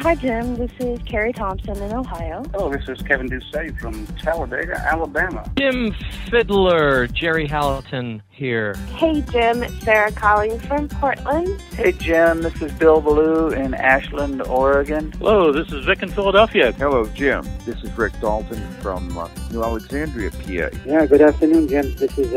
Hi, Jim. This is Carrie Thompson in Ohio. Hello, this is Kevin Doucet from Talladega, Alabama. Jim Fiddler, Jerry Hallaton here. Hey, Jim. It's Sarah calling from Portland. Hey, Jim. This is Bill Ballou in Ashland, Oregon. Hello, this is Vic in Philadelphia. Hello, Jim. This is Rick Dalton from New Alexandria, PA. Yeah, good afternoon, Jim. This is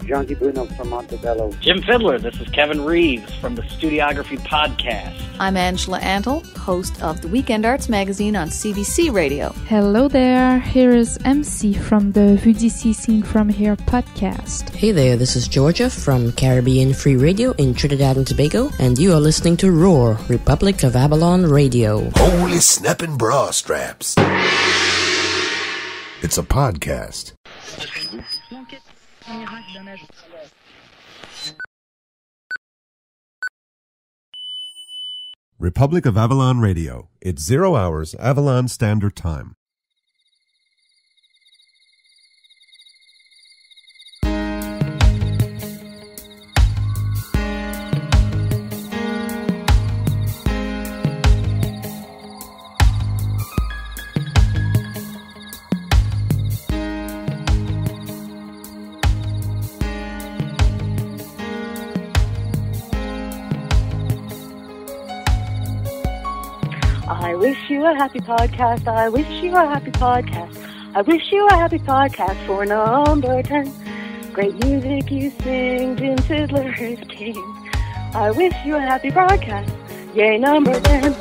John Bruno from Montebello. Jim Fiddler, this is Kevin Reeves from the Studiography Podcast. I'm Angela Antle, host of the Weekend Arts Magazine on CBC Radio. Hello there, here is MC from the VDC Scene From Here podcast. Hey there, this is Georgia from Caribbean Free Radio in Trinidad and Tobago, and you are listening to Roar, Republic of Avalon Radio. Holy snapping bra straps. It's a podcast. Republic of Avalon Radio. It's 0 hours, Avalon Standard Time. I wish you a happy podcast. I wish you a happy podcast. I wish you a happy podcast for number 10. Great music you sing, Jim Fiddler is king. I wish you a happy broadcast. Yay, number 10.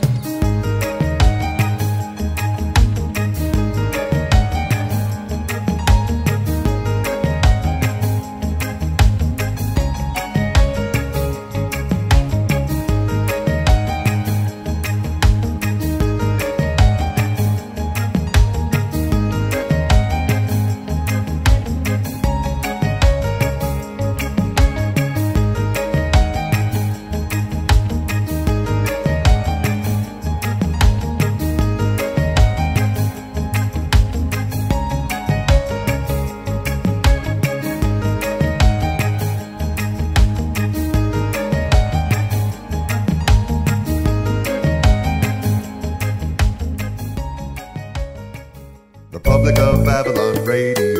Republic of Avalon Radio.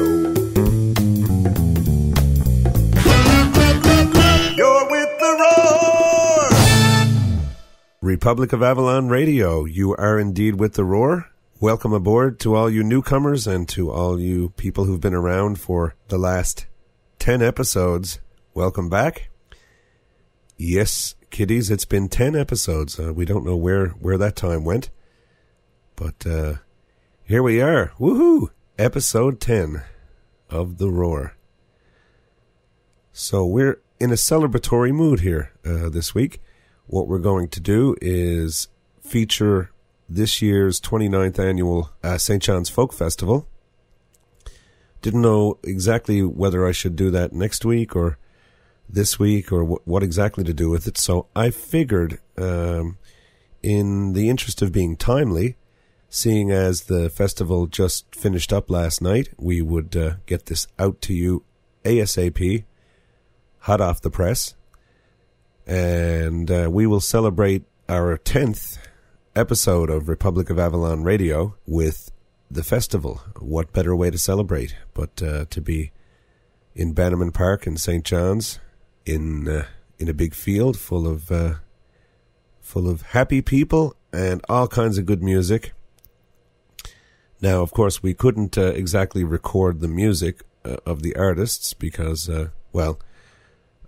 You're with the roar! Republic of Avalon Radio. You are indeed with the roar. Welcome aboard to all you newcomers and to all you people who've been around for the last 10 episodes. Welcome back. Yes, kiddies, it's been 10 episodes. We don't know where that time went. But here we are. Woohoo! Episode 10 of The Roar. So we're in a celebratory mood here this week. What we're going to do is feature this year's 29th annual St. John's Folk Festival. Didn't know exactly whether I should do that next week or this week or what exactly to do with it. So I figured, in the interest of being timely, seeing as the festival just finished up last night, we would get this out to you ASAP, hot off the press. And we will celebrate our 10th episode of Republic of Avalon Radio with the festival. What better way to celebrate but to be in Bannerman Park in St. John's in a big field full of happy people and all kinds of good music. Now, of course, we couldn't exactly record the music of the artists because, well,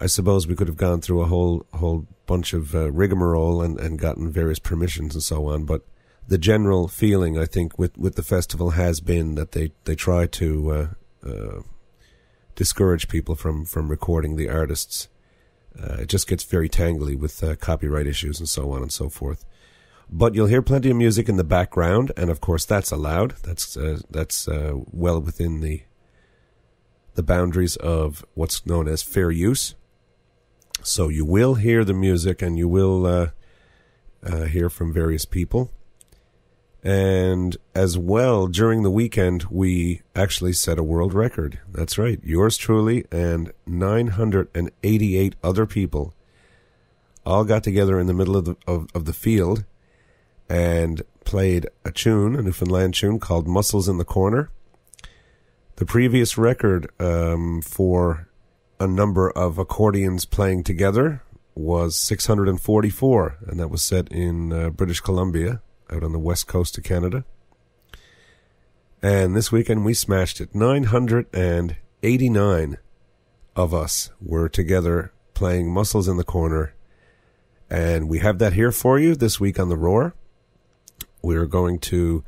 I suppose we could have gone through a whole bunch of rigmarole and gotten various permissions and so on. But the general feeling, I think, with the festival has been that they try to discourage people from recording the artists. It just gets very tangly with copyright issues and so on and so forth. But you'll hear plenty of music in the background, and of course that's allowed. That's well within the boundaries of what's known as fair use. So you will hear the music, and you will hear from various people. And as well, during the weekend, we actually set a world record. That's right, yours truly and 988 other people all got together in the middle of the field and played a Newfoundland tune called Muscles in the Corner. The previous record for a number of accordions playing together was 644, and that was set in British Columbia, out on the west coast of Canada. And this weekend we smashed it. 989 of us were together playing Muscles in the Corner, and we have that here for you this week on The Roar. We're going to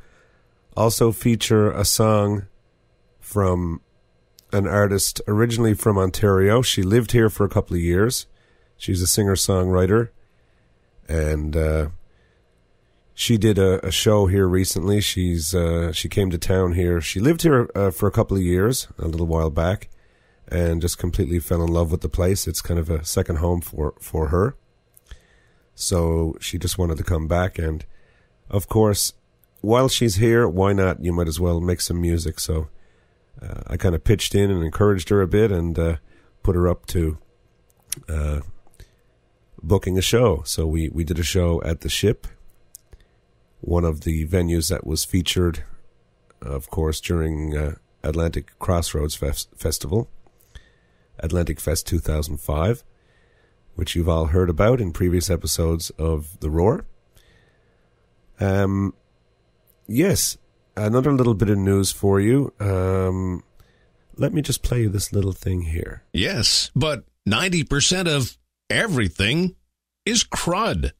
also feature a song from an artist originally from Ontario. She lived here for a couple of years. She's a singer-songwriter, and she did a show here recently. She came to town here. She lived here for a couple of years, a little while back, and just completely fell in love with the place. It's kind of a second home for her. So she just wanted to come back, and of course, while she's here, why not? You might as well make some music. So I kind of pitched in and encouraged her a bit, and put her up to booking a show. So we did a show at the Ship, one of the venues that was featured, of course, during Atlantic Crossroads Festival, Atlantic Fest 2005, which you've all heard about in previous episodes of The Roar. Yes, another little bit of news for you. Let me just play you this little thing here. Yes, but 90% of everything is crud.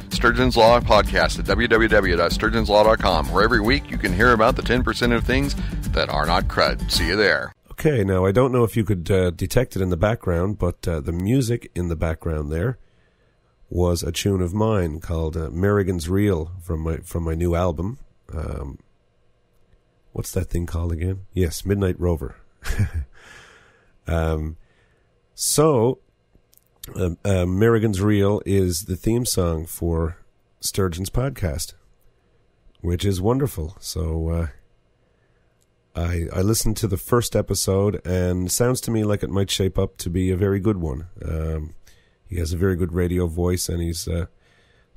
Sturgeon's Law Podcast at www.sturgeonslaw.com, where every week you can hear about the 10% of things that are not crud. See you there. Okay, now I don't know if you could detect it in the background, but the music in the background there was a tune of mine called Merrigan's Reel from my new album. What's that thing called again? Yes, Midnight Rover. Merrigan's Reel is the theme song for Sturgeon's podcast, which is wonderful. So I listened to the first episode, and sounds to me like it might shape up to be a very good one. He has a very good radio voice, and he's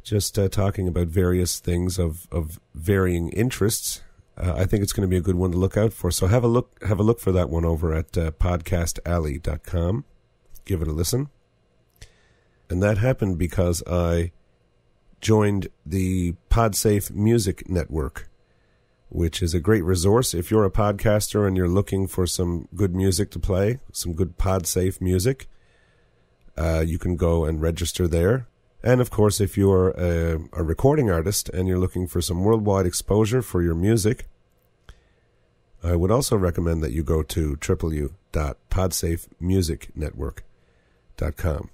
just talking about various things of varying interests. I think it's going to be a good one to look out for. So have a look for that one over at podcastalley.com. Give it a listen. And that happened because I joined the PodSafe Music Network, which is a great resource. If you're a podcaster and you're looking for some good music to play, some good PodSafe music, you can go and register there. And of course, if you're a recording artist and you're looking for some worldwide exposure for your music, I would also recommend that you go to www.podsafemusicnetwork.com.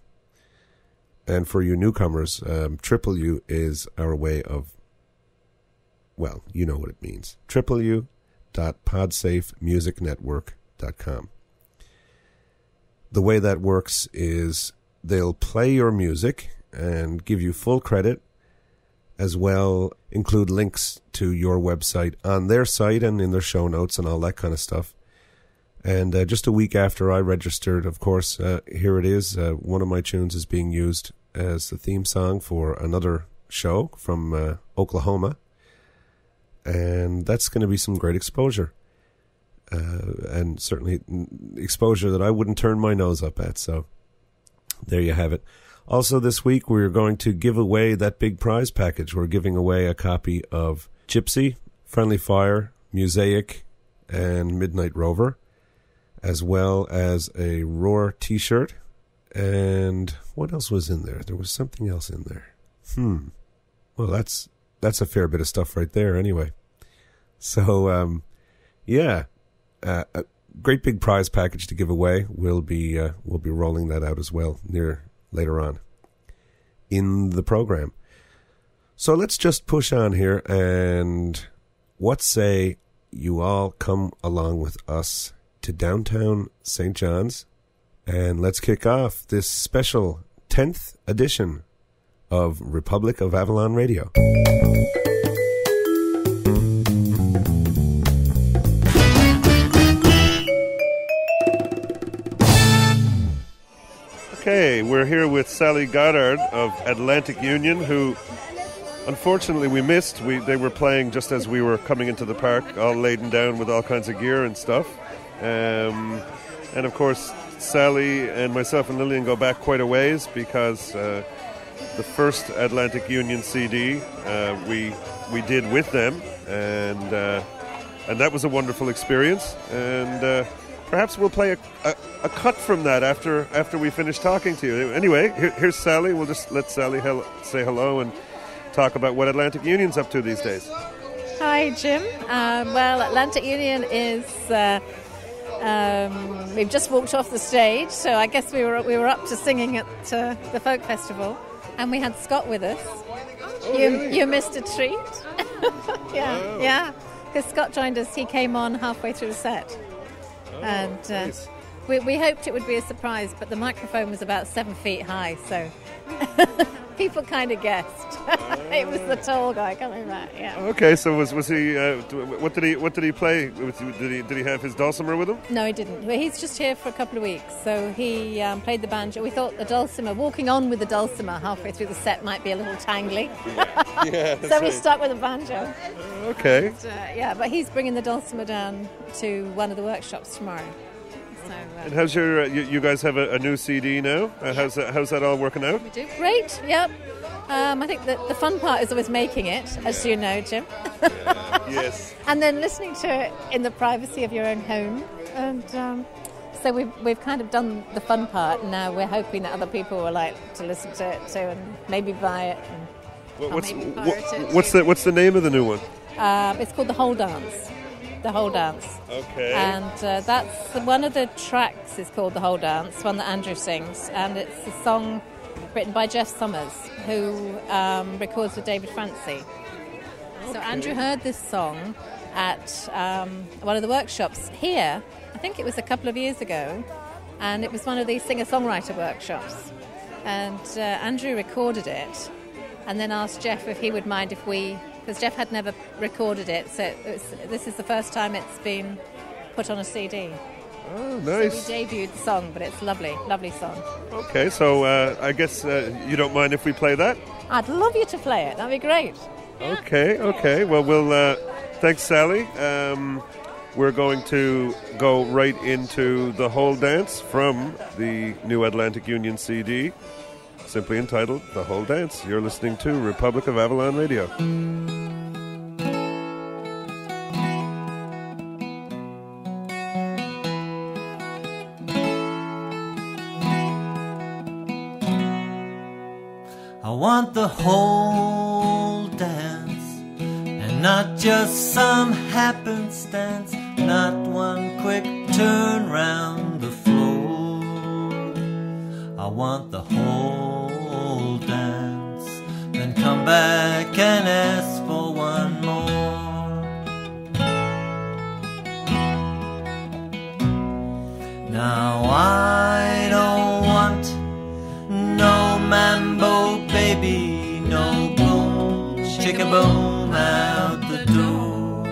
And for you newcomers, U is our way of, well, you know what it means. www.podsafemusicnetwork.com. The way that works is they'll play your music and give you full credit, as well include links to your website on their site and in their show notes and all that kind of stuff. And just a week after I registered, of course, here it is. One of my tunes is being used as the theme song for another show from Oklahoma. And that's going to be some great exposure. And certainly exposure that I wouldn't turn my nose up at. So there you have it. Also this week we're going to give away that big prize package. We're giving away a copy of Gypsy, Friendly Fire, Mosaic, and Midnight Rover, as well as a Roar t-shirt. And what else was in there? There was something else in there. Well, that's a fair bit of stuff right there anyway. So, yeah, a great big prize package to give away. We'll be rolling that out as well later on in the program. So let's just push on here, and what say you all come along with us to downtown St. John's, and let's kick off this special 10th edition of Republic of Avalon Radio. Okay, we're here with Sally Goddard of Atlantic Union, who unfortunately, we missed. They were playing just as we were coming into the park, all laden down with all kinds of gear and stuff. And of course, Sally and myself and Lillian go back quite a ways because the first Atlantic Union CD we did with them, and that was a wonderful experience. And perhaps we'll play a cut from that after we finish talking to you. Anyway, here's Sally. We'll just let Sally say hello and talk about what Atlantic Union's up to these days. Hi, Jim. Well, Atlantic Union is... we've just walked off the stage, so I guess we were up to singing at the folk festival, and we had Scott with us. You missed a treat. Yeah. Because Scott joined us. He came on halfway through the set, and nice. we hoped it would be a surprise, but the microphone was about 7 feet high, so people kind of guessed. It was the tall guy coming back. Yeah. Okay, so was he? What did he play? Did he have his dulcimer with him? No, he didn't. Well, he's just here for a couple of weeks, so he played the banjo. We thought the dulcimer, walking on with the dulcimer halfway through the set, might be a little tangly. Yeah. So we stuck with the banjo. Okay. And, but he's bringing the dulcimer down to one of the workshops tomorrow. So, and how's your? You guys have a new CD now? How's that all working out? We do great. Yep. I think that the fun part is always making it, as you know, Jim. Yes. And then listening to it in the privacy of your own home. And so we've kind of done the fun part, and now we're hoping that other people will like to listen to it too, and maybe buy it. And What's the name of the new one? It's called The Whole Dance. The Whole Dance. Okay. And that's one of the tracks is called The Whole Dance, one that Andrew sings, and it's a song written by Jeff Summers, who records with David Francie. Okay. So Andrew heard this song at one of the workshops here, I think it was a couple of years ago, and it was one of these singer-songwriter workshops. And Andrew recorded it, and then asked Jeff if he would mind if because Jeff had never recorded it, so this is the first time it's been put on a CD. Oh, nice. So we debuted the song, but it's lovely song. Okay, so I guess you don't mind if we play that? I'd love you to play it. That'd be great. Yeah. Okay. Well, thanks, Sally. We're going to go right into The Whole Dance from the new Atlantic Union CD, simply entitled The Whole Dance. You're listening to Republic of Avalon Radio. I want the whole dance, and not just some happenstance, not one quick turn round the floor. I want the whole dance, then come back and ask for one more. Now I don't want no mambo baby, no boom, chicken boom out the door.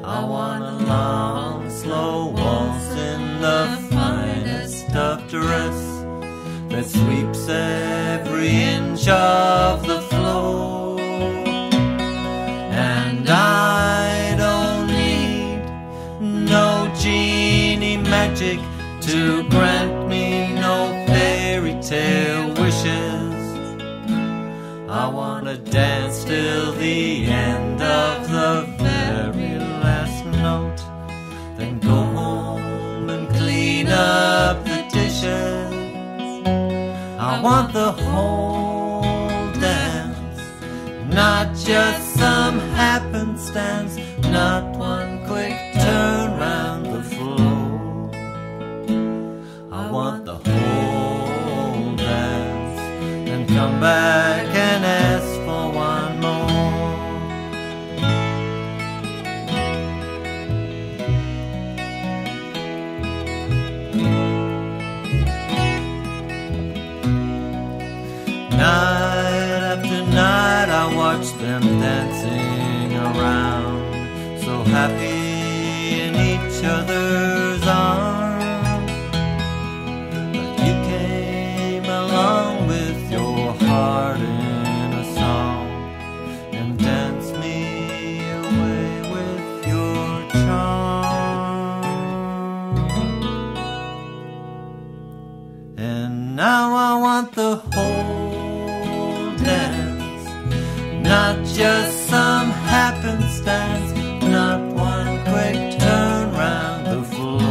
I want a long, slow waltz in the finest of dress that sweeps every inch of the floor. And I don't need no genie magic to grant me no fairy tale wishes. I wanna dance till the end of the very last note, then go home and clean up the dishes. I want the whole dance, not just some happenstance, not one quick turn round the floor. I want the whole dance, and come back and ask for one more. Night after night I watch them dancing around, so happy in each other's arms. But you came along with your heart in a song, And now I want the whole dance, not just some happenstance, not one quick turn round the floor.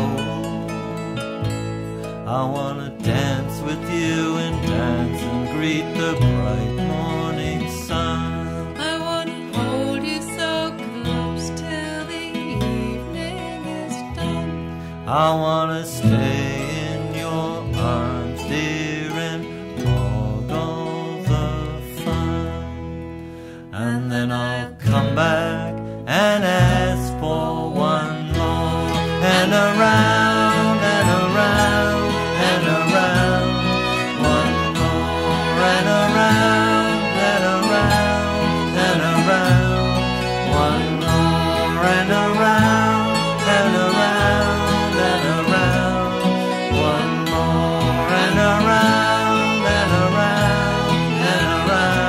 I wanna dance with you and dance and greet the bright morning sun. I wanna hold you so close till the evening is done. I wanna stay in your arms, dear, and log all the fun. And then I'll come back and ask for one more, and around and around and around, one more, and around and around and around, one more, and around and around and around, one more, and around and around and around.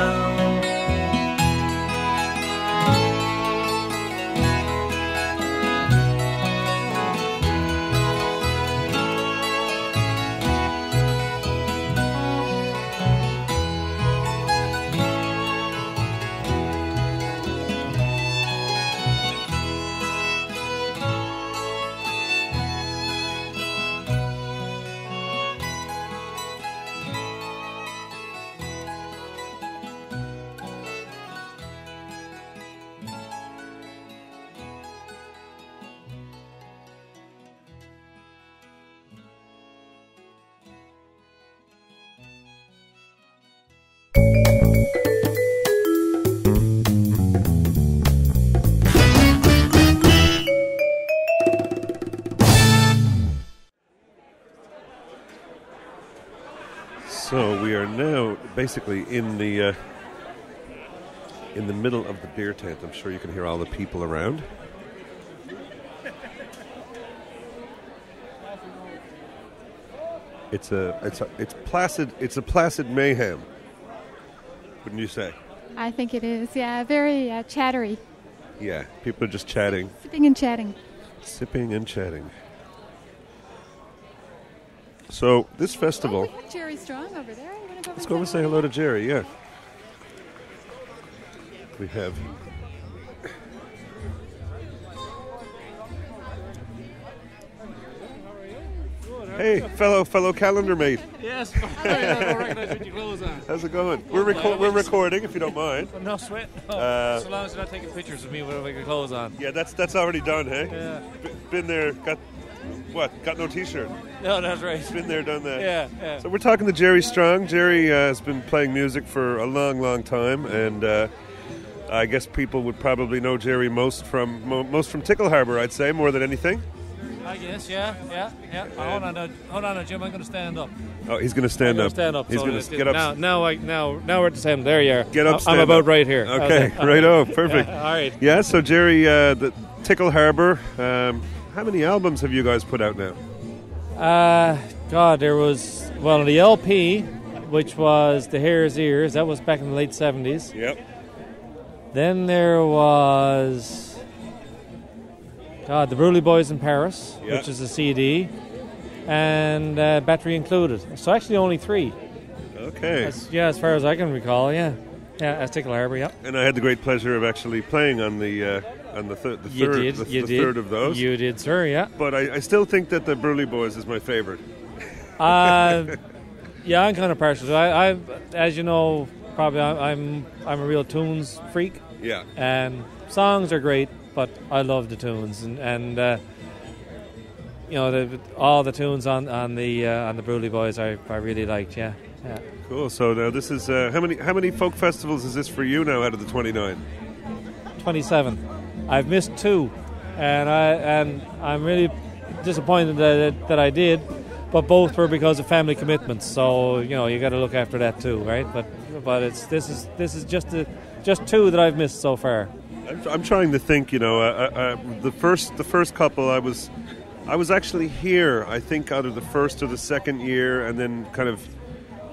So we are now basically in the middle of the beer tent. I'm sure you can hear all the people around. It's placid. It's a placid mayhem. Wouldn't you say? I think it is. Yeah, very chattery. Yeah, people are just chatting. Sipping and chatting. Sipping and chatting. So this festival. We have Gerry Strong over there. You want to go Let's go over and say hello to Gerry. Yeah. We have. Hey, fellow calendar mate. Yes, I don't recognize what your clothes on. How's it going? We're recording, if you don't mind. No sweat. Oh, so long as you're not taking pictures of me with your clothes on. Yeah, that's already done, hey? Yeah. Been there, got no t-shirt. No, that's right. Been there, done that. Yeah. So we're talking to Gerry Strong. Gerry has been playing music for a long, long time, and I guess people would probably know Gerry most from Tickle Harbour, I'd say, more than anything. I guess, yeah. Hold on, Jim. I'm going to stand up. Oh, he's going to stand up. Stand up. He's going to get up. Now we're at the same. There you are. Get up. I'm about right here. Okay, right. Perfect. All right. Yeah. So Gerry, the Tickle Harbour. How many albums have you guys put out now? There was the LP, which was The Hare's Ears. That was back in the late 70s. Yep. Then there was. The Bruley Boys in Paris, which is a CD, and Battery Included. So actually only 3. Okay. As far as I can recall, as Tickle Harbour, yeah. And I had the great pleasure of actually playing on the third of those. You did, sir, yeah. But I still think that the Bruley Boys is my favourite. Yeah, I'm kind of partial. I as you know, probably I'm a real tunes freak. Yeah. And songs are great. But I love the tunes, and all the tunes on the Bruley Boys I really liked. Yeah. Cool. So now this is how many folk festivals is this for you now out of the 29? 27. I've missed 2, and I'm really disappointed that I did, but both were because of family commitments. So you got to look after that too, right? But this is just 2 that I've missed so far. I'm trying to think. The first couple I was actually here. I think out of the first or the second year, and then kind of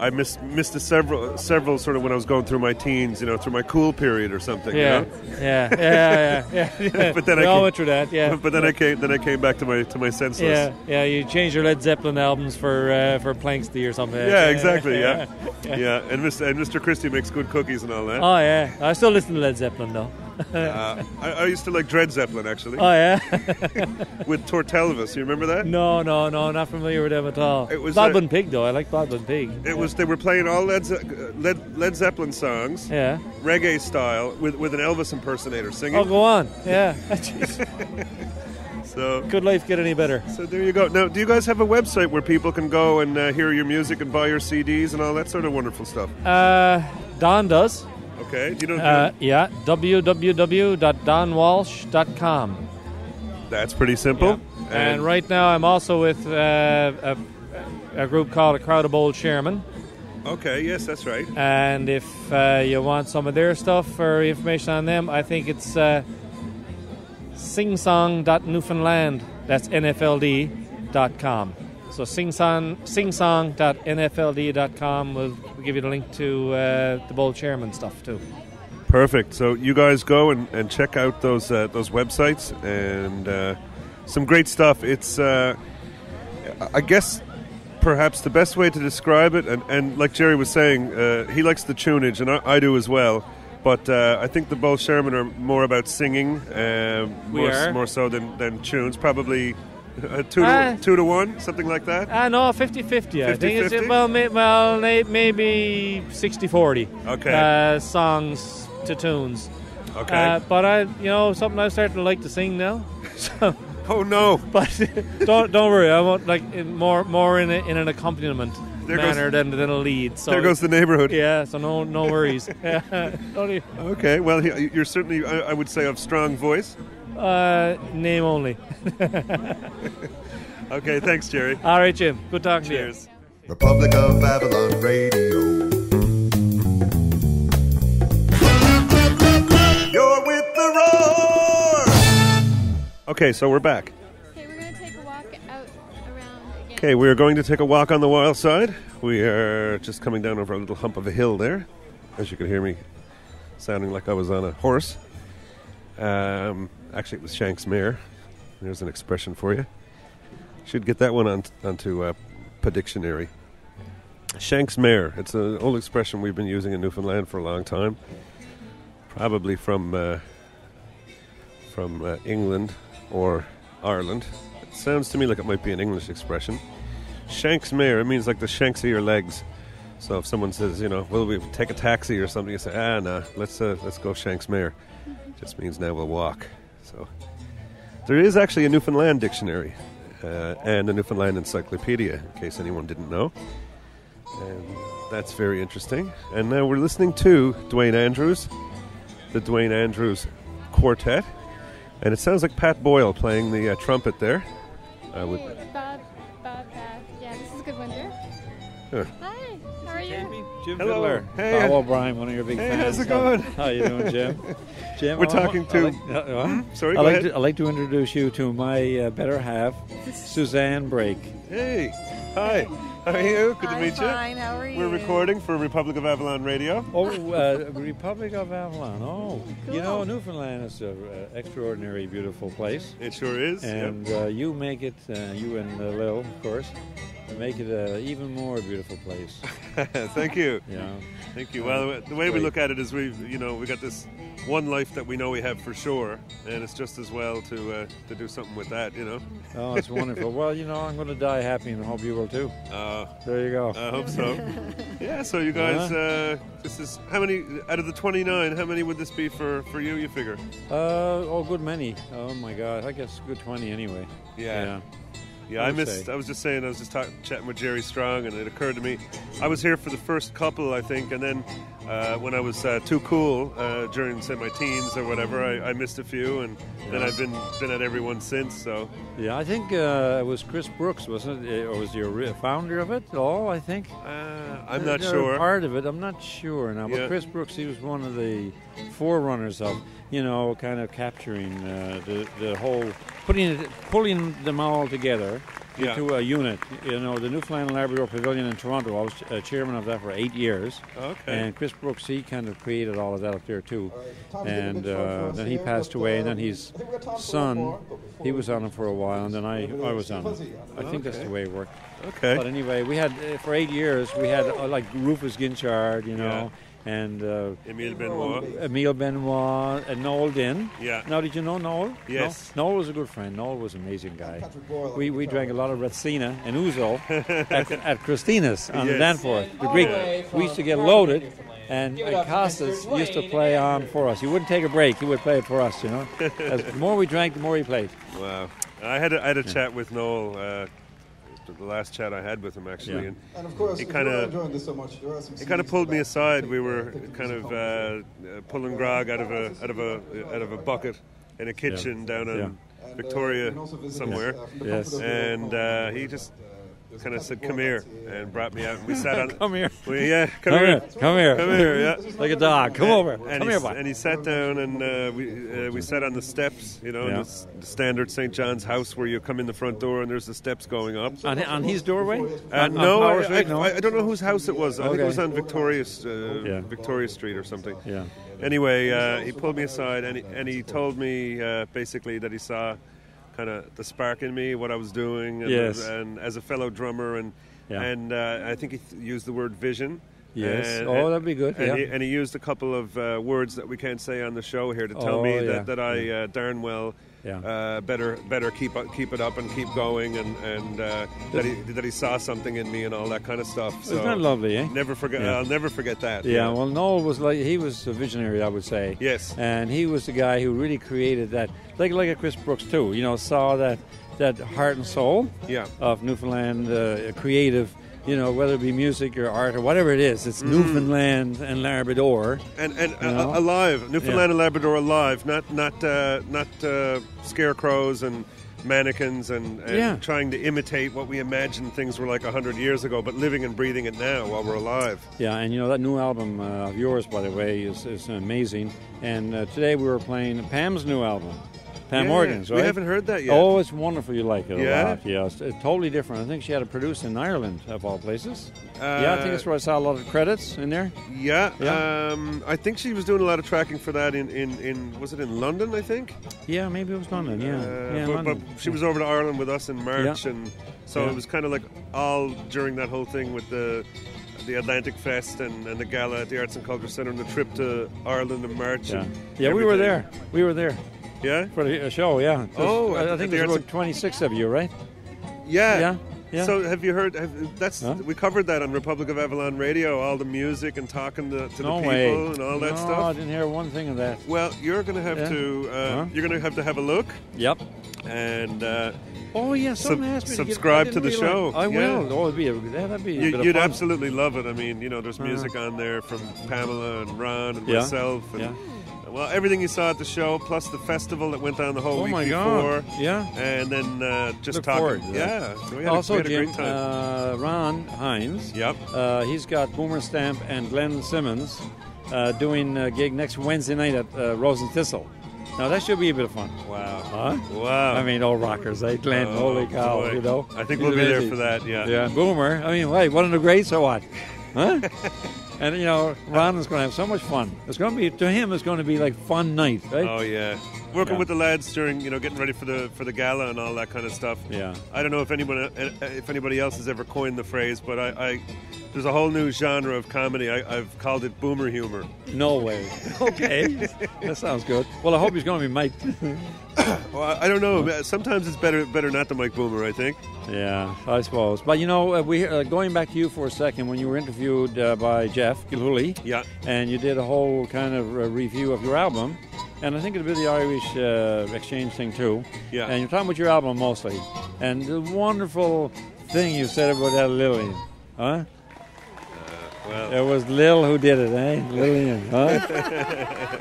I missed several sort of when I was going through my teens, through my cool period or something. Yeah, yeah. But then we all went through that. Yeah. But then I came back to my senses. Yeah. You changed your Led Zeppelin albums for Planksty or something. Yeah, exactly. Yeah. And Mr. Christie makes good cookies and all that. Oh yeah, I still listen to Led Zeppelin though. I used to like Dread Zeppelin actually. Oh yeah, with Tortelvis. You remember that? No, not familiar with them at all. It was Bodlin Pig though. I like Bodlin Pig. They were playing all Led Zeppelin songs, reggae style, with an Elvis impersonator singing. Oh, go on, yeah. So could life get any better? So there you go. Now, do you guys have a website where people can go and hear your music and buy your CDs and all that sort of wonderful stuff? Don does. Okay. Do you know? www.donwalsh.com. That's pretty simple. Yeah. And right now I'm also with a group called A Crowd of Bold Sharemen. Okay, yes, that's right. And if you want some of their stuff or information on them, I think it's singsong.newfoundland. That's nfld.com. So singsong.nfld.com will give you the link to the Bold Sharemen stuff too. Perfect. So you guys go and check out those websites and some great stuff. It's I guess perhaps the best way to describe it, and like Gerry was saying, he likes the tunage, and I do as well. But I think the Bold Sharemen are more about singing, more so than tunes. Probably 2 to 1, something like that. No, 50-50. I think it's maybe 60-40. Okay. Songs to tunes. Okay. But something I'm starting to like to sing now. So. Oh no! But don't worry. I won't more in an accompaniment manner than a lead. So there goes the neighborhood. Yeah. So no worries. Okay. Well, you're certainly, I would say, of strong voice. Name only. Okay. Thanks, Gerry. All right, Jim. Good talking to you. Cheers. Republic of Avalon Radio. You're with the roar. Okay, so we're back. Okay, we're going to take a walk out around again. Okay, we're going to take a walk on the wild side. We are just coming down over a little hump of a hill there, as you can hear me sounding like I was on a horse. Actually, it was Shank's mare. There's an expression for you. Should get that one onto Dictionary. Shank's mare. It's an old expression we've been using in Newfoundland for a long time. Probably from England or Ireland. It sounds to me like it might be an English expression. Shank's mare, it means like the shanks of your legs. So if someone says, will we take a taxi or something, you say, nah, let's go Shank's mare. Just means now we'll walk. So there is actually a Newfoundland dictionary and a Newfoundland encyclopedia, in case anyone didn't know. And that's very interesting. And now we're listening to Dwayne Andrews, the Dwayne Andrews Quartet. And it sounds like Pat Boyle playing the trumpet there. Bob, yeah, this is a good one, Jer. Huh. Hi, how are you? Jim Hello. Fiddler. Hey. Bob O'Brien, one of your big fans. How's it going? How you doing, Jim? Jim, We're talking to... Sorry, go ahead. I'd like to introduce you to my better half, Suzanne Brake. Hey, hi. How are you? Good to meet you. Fine, how are you? We're recording for Republic of Avalon Radio. Oh, Republic of Avalon. Oh, Cool. Newfoundland is an extraordinary, beautiful place. It sure is. And you make it, you and Lil, of course, make it an even more beautiful place. Thank you. Yeah. Thank you. Well, the way we look at it is we got this one life that we know we have for sure, and it's just as well to do something with that, Oh, it's wonderful. Well, I'm going to die happy, and I hope you will too. There you go. I hope so. Yeah, so you guys, this is, how many, out of the 29, how many would this be for you, you figure? Good many. Oh, my God. I guess a good 20 anyway. Yeah, I was just saying, I was just chatting with Gerry Strong, and it occurred to me, I was here for the first couple, I think, and then when I was too cool during, say, my teens or whatever, I missed a few, and then I've been at every one since. So yeah, I think it was Chris Brooks, wasn't it? Or was he a founder of it all? I think I'm not sure. Part of it, I'm not sure now. But Chris Brooks, he was one of the forerunners of kind of capturing the whole, pulling them all together into a unit. You know, the Newfoundland Labrador Pavilion in Toronto, I was chairman of that for 8 years. Okay. And Chris Brooks, he kind of created all of that up there too. And then he passed away, and then his son, he was on it for a while, and then I was on it. I think that's the way it worked. Okay. But anyway, we had, for 8 years, we had like Rufus Ginchard, you know, and Emile Benoit, and Noel Din. Yeah. Now, did you know Noel? Yes. No? Noel was a good friend. Noel was an amazing guy. We drank a lot of Retsina and Ouzo at Christina's on the Danforth, the Greek. We used to get loaded, and Costas used to play on for us. He wouldn't take a break. He would play it for us, you know. As the more we drank, the more he played. Wow. I had a chat with Noel. The last chat I had with him, actually, and of course, he kind of pulled me aside. We were kind of pulling grog out of a bucket in a kitchen down in Victoria somewhere, and he just kind of said, "Come here," and brought me out. And we sat on. Come here. Come here. Come here. Come here. Yeah. Like a dog. Come over. Come here, boy. And he sat down, and we sat on the steps. You know, in the standard St. John's house where you come in the front door and there's the steps going up. On his doorway? No, I don't know whose house it was. I think it was on Victoria Street or something. Yeah. Anyway, he pulled me aside and he told me basically that he saw kind of the spark in me, what I was doing, and as a fellow drummer, and I think he used the word vision. Yes. That'd be good. And he used a couple of words that we can't say on the show here to tell me that I darn well better keep it up and keep going, and that he saw something in me and all that kind of stuff. So isn't that lovely? Eh? Never forget. Yeah. I'll never forget that. Yeah. Well, Noel was he was a visionary, I would say. Yes. And he was the guy who really created that, like a Chris Brooks too. You know, saw that heart and soul of Newfoundland creative. You know, whether it be music or art or whatever it is, it's Newfoundland and Labrador, and alive. Newfoundland and Labrador alive, not scarecrows and mannequins and trying to imitate what we imagined things were like 100 years ago, but living and breathing it now while we're alive. Yeah, and you know that new album of yours, by the way, is amazing. And today we were playing Pam's new album. Pam Morgan's, right? We haven't heard that yet. Oh, it's wonderful. You like it a lot. Yeah, it's totally different. I think she had it produced in Ireland, of all places. I think that's where I saw a lot of credits in there. Yeah. I think she was doing a lot of tracking for that in was it in London, I think? Yeah, maybe it was London, but she was over to Ireland with us in March, and so it was kind of like all during that whole thing with the Atlantic Fest and the gala at the Arts and Culture Centre and the trip to Ireland in March. Yeah, we were there. Yeah? For the show, yeah. I think there's about 26 of you, right? Yeah. Yeah. So have you heard, we covered that on Republic of Avalon Radio, all the music and talking to the people and all that stuff? No, I didn't hear one thing of that. Well, you're going to have to have a look. Yep. And someone asked me subscribe to the show. I will. Oh, that'd be a bit of You'd fun. absolutely love it. I mean, you know, there's music on there from Pamela and Ron and myself. And, well, everything you saw at the show, plus the festival that went on the whole week before. God. Yeah. And then just Look talking. Forward, So we had also, we had a Jim, great time. Ron Hines. Yep. He's got Boomer Stamp and Glenn Simmons doing a gig next Wednesday night at Rose and Thistle. Now, that should be a bit of fun. Wow. Huh? Wow. I mean, old rockers, eh? Glenn, holy cow, boy. you know. I think we'll be there for that, Yeah, Boomer. I mean, wait, one of the greats or what? Huh? And, you know, Ron is going to have so much fun. It's going to be, to him, it's going to be like fun night, right? Oh, yeah. Working with the lads during, you know, getting ready for the gala and all that kind of stuff. Yeah. I don't know if anybody else has ever coined the phrase, but there's a whole new genre of comedy. I've called it boomer humor. No way. Okay. That sounds good. Well, I hope he's going to be Mike. Well, I don't know. Sometimes it's better not to Mike Boomer, I think. Yeah, I suppose. But, you know, we going back to you for a second, when you were interviewed by Jeff Gilhooly, and you did a whole kind of review of your album, and I think it'll be the Irish exchange thing too. Yeah. And you're talking about your album mostly. And the wonderful thing you said about that Lillian, huh? Well, it was Lil who did it, eh? Lillian, huh?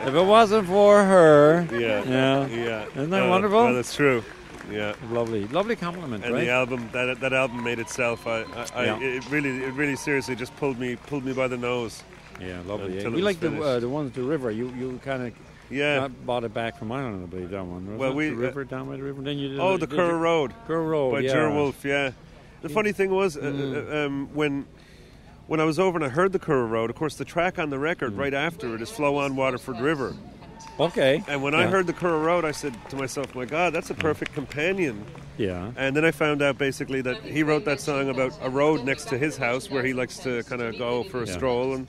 If it wasn't for her, yeah. Isn't that wonderful? No, that's true. Yeah, lovely compliment. And right? the album, that album made itself. It really seriously just pulled me by the nose. Yeah, lovely. We like the ones, the river. You kind of Yeah. I bought it back from Ireland, I believe, that one. Well, the river, down by the river. Then you did the Curragh Road. Curragh Road, by yeah. Ger Wolf, yeah. The funny thing was, when I was over and I heard the Curragh Road, of course, the track on the record right after it is Flow On Waterford River. Okay. And when I heard the Curragh Road, I said to myself, my God, that's a perfect companion. Yeah. And then I found out basically that he wrote that song about a road next to his house where he likes to kind of go for a stroll.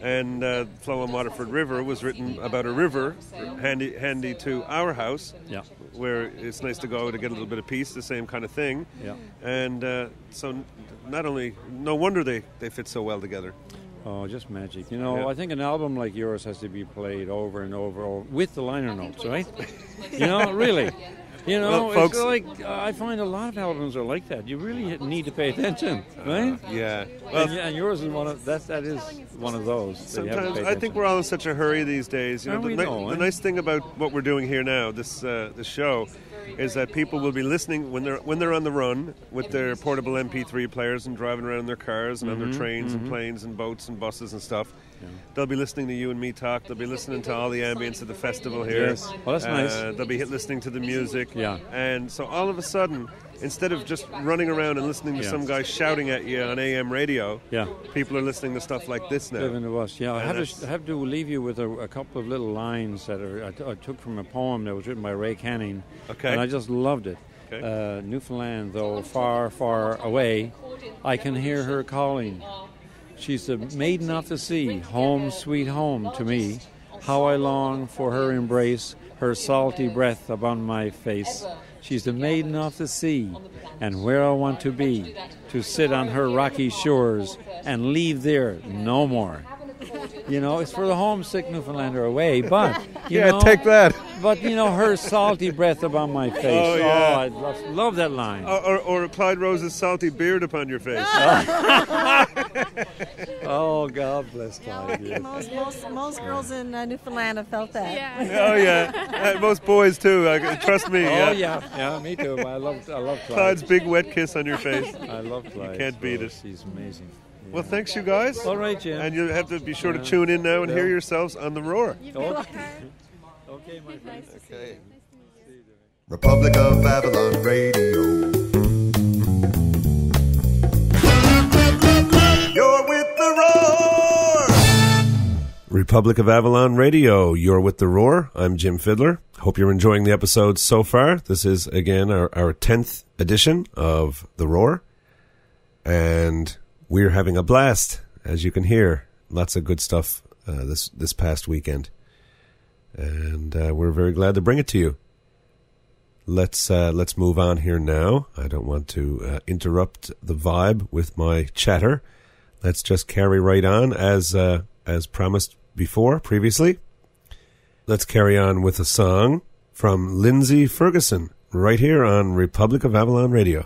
And Flow On Waterford River was written about a river handy to our house, where it's nice to go to get a little bit of peace, the same kind of thing. Yeah. And so no wonder they fit so well together. Oh, just magic. You know, I think an album like yours has to be played over and over with the liner notes, right? You know, really. You know, well, folks, it's like, I find a lot of albums are like that. You really need to pay attention, right? Yeah. Well, and yours is one of that is one of those. Sometimes I think we're all in such a hurry these days. You know, the nice thing about what we're doing here now, this show, is that people will be listening when they're on the run with their portable MP3 players and driving around in their cars and on their trains and planes and boats and buses and stuff. Yeah. They'll be listening to you and me talk. They'll be listening to all the ambience of the festival here. Yes. Well, that's nice. They'll be listening to the music. Yeah. And so all of a sudden, instead of just running around and listening to some guy shouting at you on AM radio, people are listening to stuff like this now. Living to us, yeah. I have to leave you with a couple of little lines that I took from a poem that was written by Ray Canning. Okay. And I just loved it. Okay. Newfoundland, though far, far away, I can hear her calling. She's the maiden of the sea, home, sweet home to me. How I long for her embrace, her salty breath upon my face. She's the maiden of the sea, and where I want to be, to sit on her rocky shores and leave there no more. You know, it's for the homesick Newfoundlander away, but you know, take that. But you know, her salty breath upon my face. Oh, yeah. I love that line. Or Clyde Rose's salty beard upon your face. Oh, God bless Clyde. Yes. Most girls in Newfoundland have felt that. Yeah. Oh yeah, most boys too. Trust me. Oh yeah, me too. I love Clyde. Clyde's big wet kiss on your face. I love Clyde. You can't beat it. She's amazing. Yeah. Well, thanks you guys. All right, Jim. And you have to be sure to tune in now and hear yourselves on the Roar. Okay, my friend. Okay. Republic of Avalon Radio. You're with the Roar! Republic of Avalon Radio, you're with the Roar. I'm Jim Fiddler. Hope you're enjoying the episodes so far. This is, again, our 10th edition of the Roar. And we're having a blast, as you can hear. Lots of good stuff this past weekend. And we're very glad to bring it to you. Let's move on here now. I don't want to interrupt the vibe with my chatter. Let's just carry right on as promised previously. Let's carry on with a song from Lindsay Ferguson right here on Republic of Avalon Radio.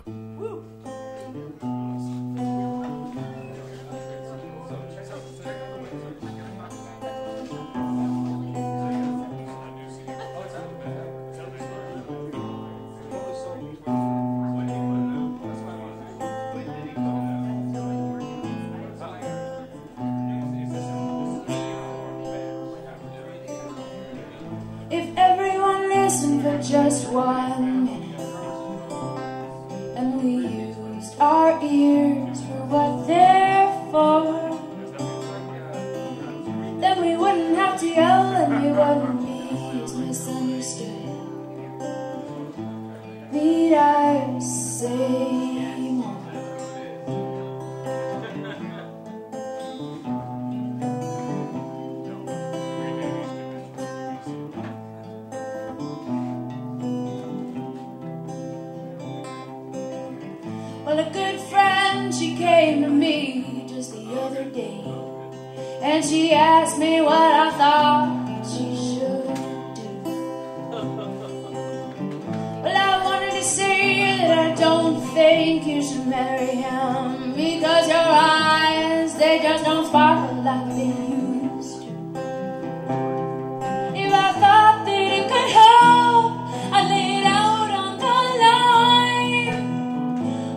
Just 1 minute, and we used our ears for what they're for. Then we wouldn't have to yell, and we wouldn't be as misunderstood. Need I say more? Well, a good friend, she came to me just the other day, and she asked me what I thought she should do. Well, I wanted to say that I don't think you should marry him, because your eyes, they just don't sparkle like they used to. If I thought that it could help, I'd lay it out on the line.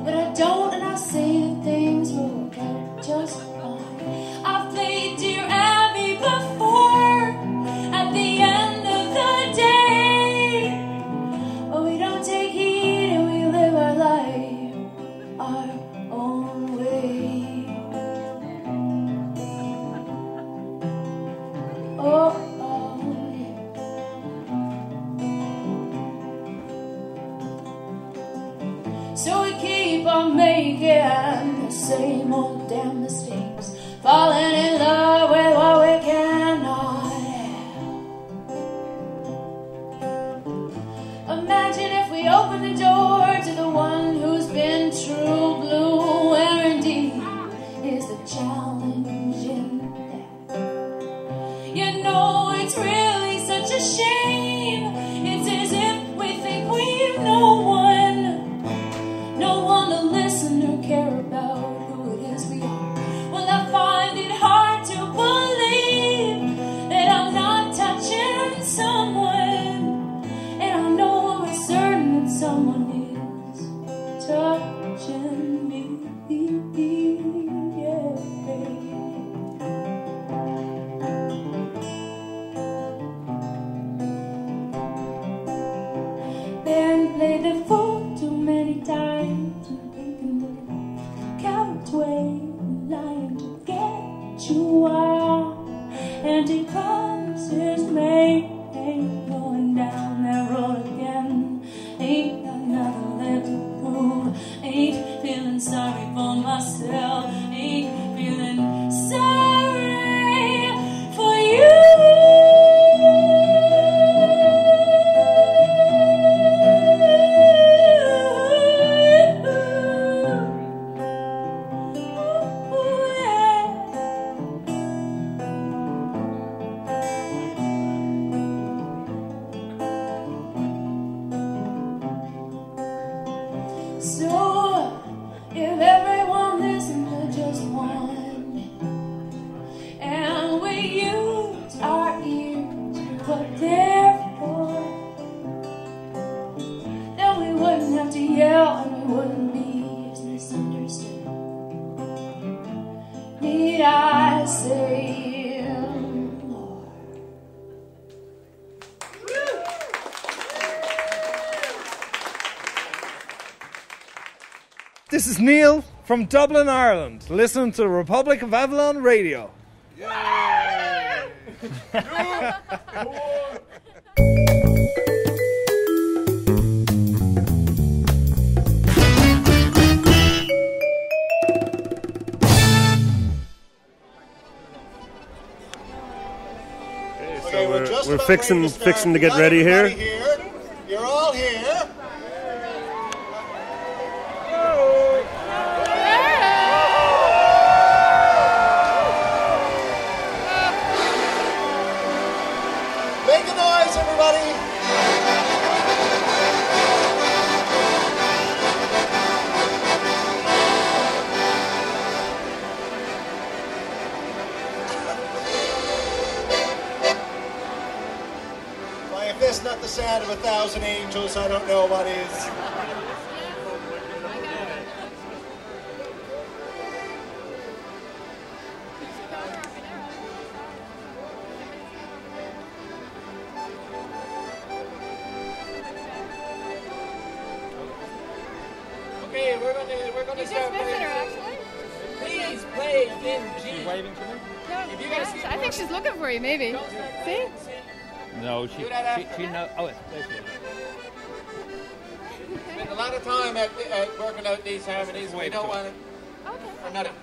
But I don't, and I say that things will work out just fine. I've played Dear Abby before. At the end of same old damn mistakes, falling in love with what we cannot have. Imagine if we opened the door to the one who's been true blue, where indeed is the challenge in that. You know, it's really such a shame. It's as if we think we've no one to listen or care about who it is we are. Well, I find it hard to believe that I'm not touching someone, and I know I'm certain that someone is touching me. Yeah. Been played the fool too many times, thinking the coward's way, lying to get you out. Empty promises made, ain't going down that road again. Ain't got nothing left to prove. Ain't feeling sorry for myself. Ain't feeling sorry for you. So, if everyone listened to just one, and we use our ears for what they're for, then we wouldn't have to yell and we wouldn't be as misunderstood. Need I say more? This is Neil from Dublin, Ireland, listening to the Republic of Avalon Radio. So we're fixing to get ready here. You're all here. Make a noise, everybody. Why, if this not the sound of 1,000 angels, I don't know what is. Okay, we're gonna start playing. Please play in G. She's waving to me? If you guys see I think she's looking for you, maybe. See? No, she knows. Oh, there she is. Spend a lot of time at working out these harmonies. We don't want it for nothing.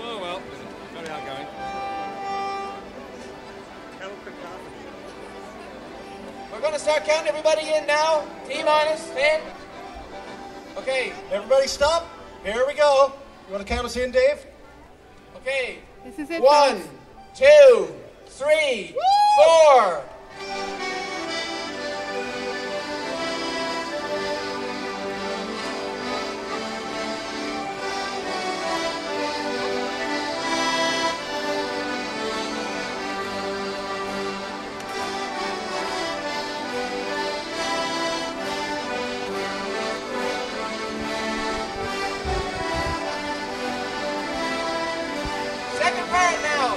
Oh, well, very outgoing. We're going to start counting everybody in now. T-minus 10. Okay. Everybody stop. Here we go. You want to count us in, Dave? Okay. This is it. 1, 2, 3, 4. Second part now.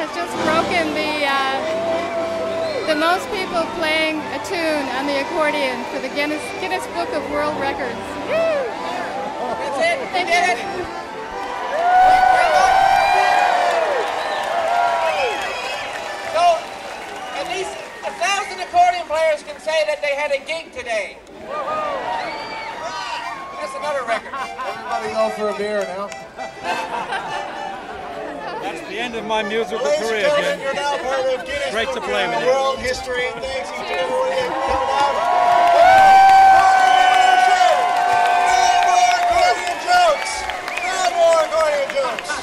has just broken the most people playing a tune on the accordion for the Guinness Book of World Records. Woo! That's it. We did it. So, at least 1,000 accordion players can say that they had a gig today. That's another record. Everybody go for a beer now. That's the end of my musical Ladies career, and gentlemen, Jim. you're now part of Guinness Great to Book play with you. World History. Thanks each and every one of you for coming out. No more accordion jokes.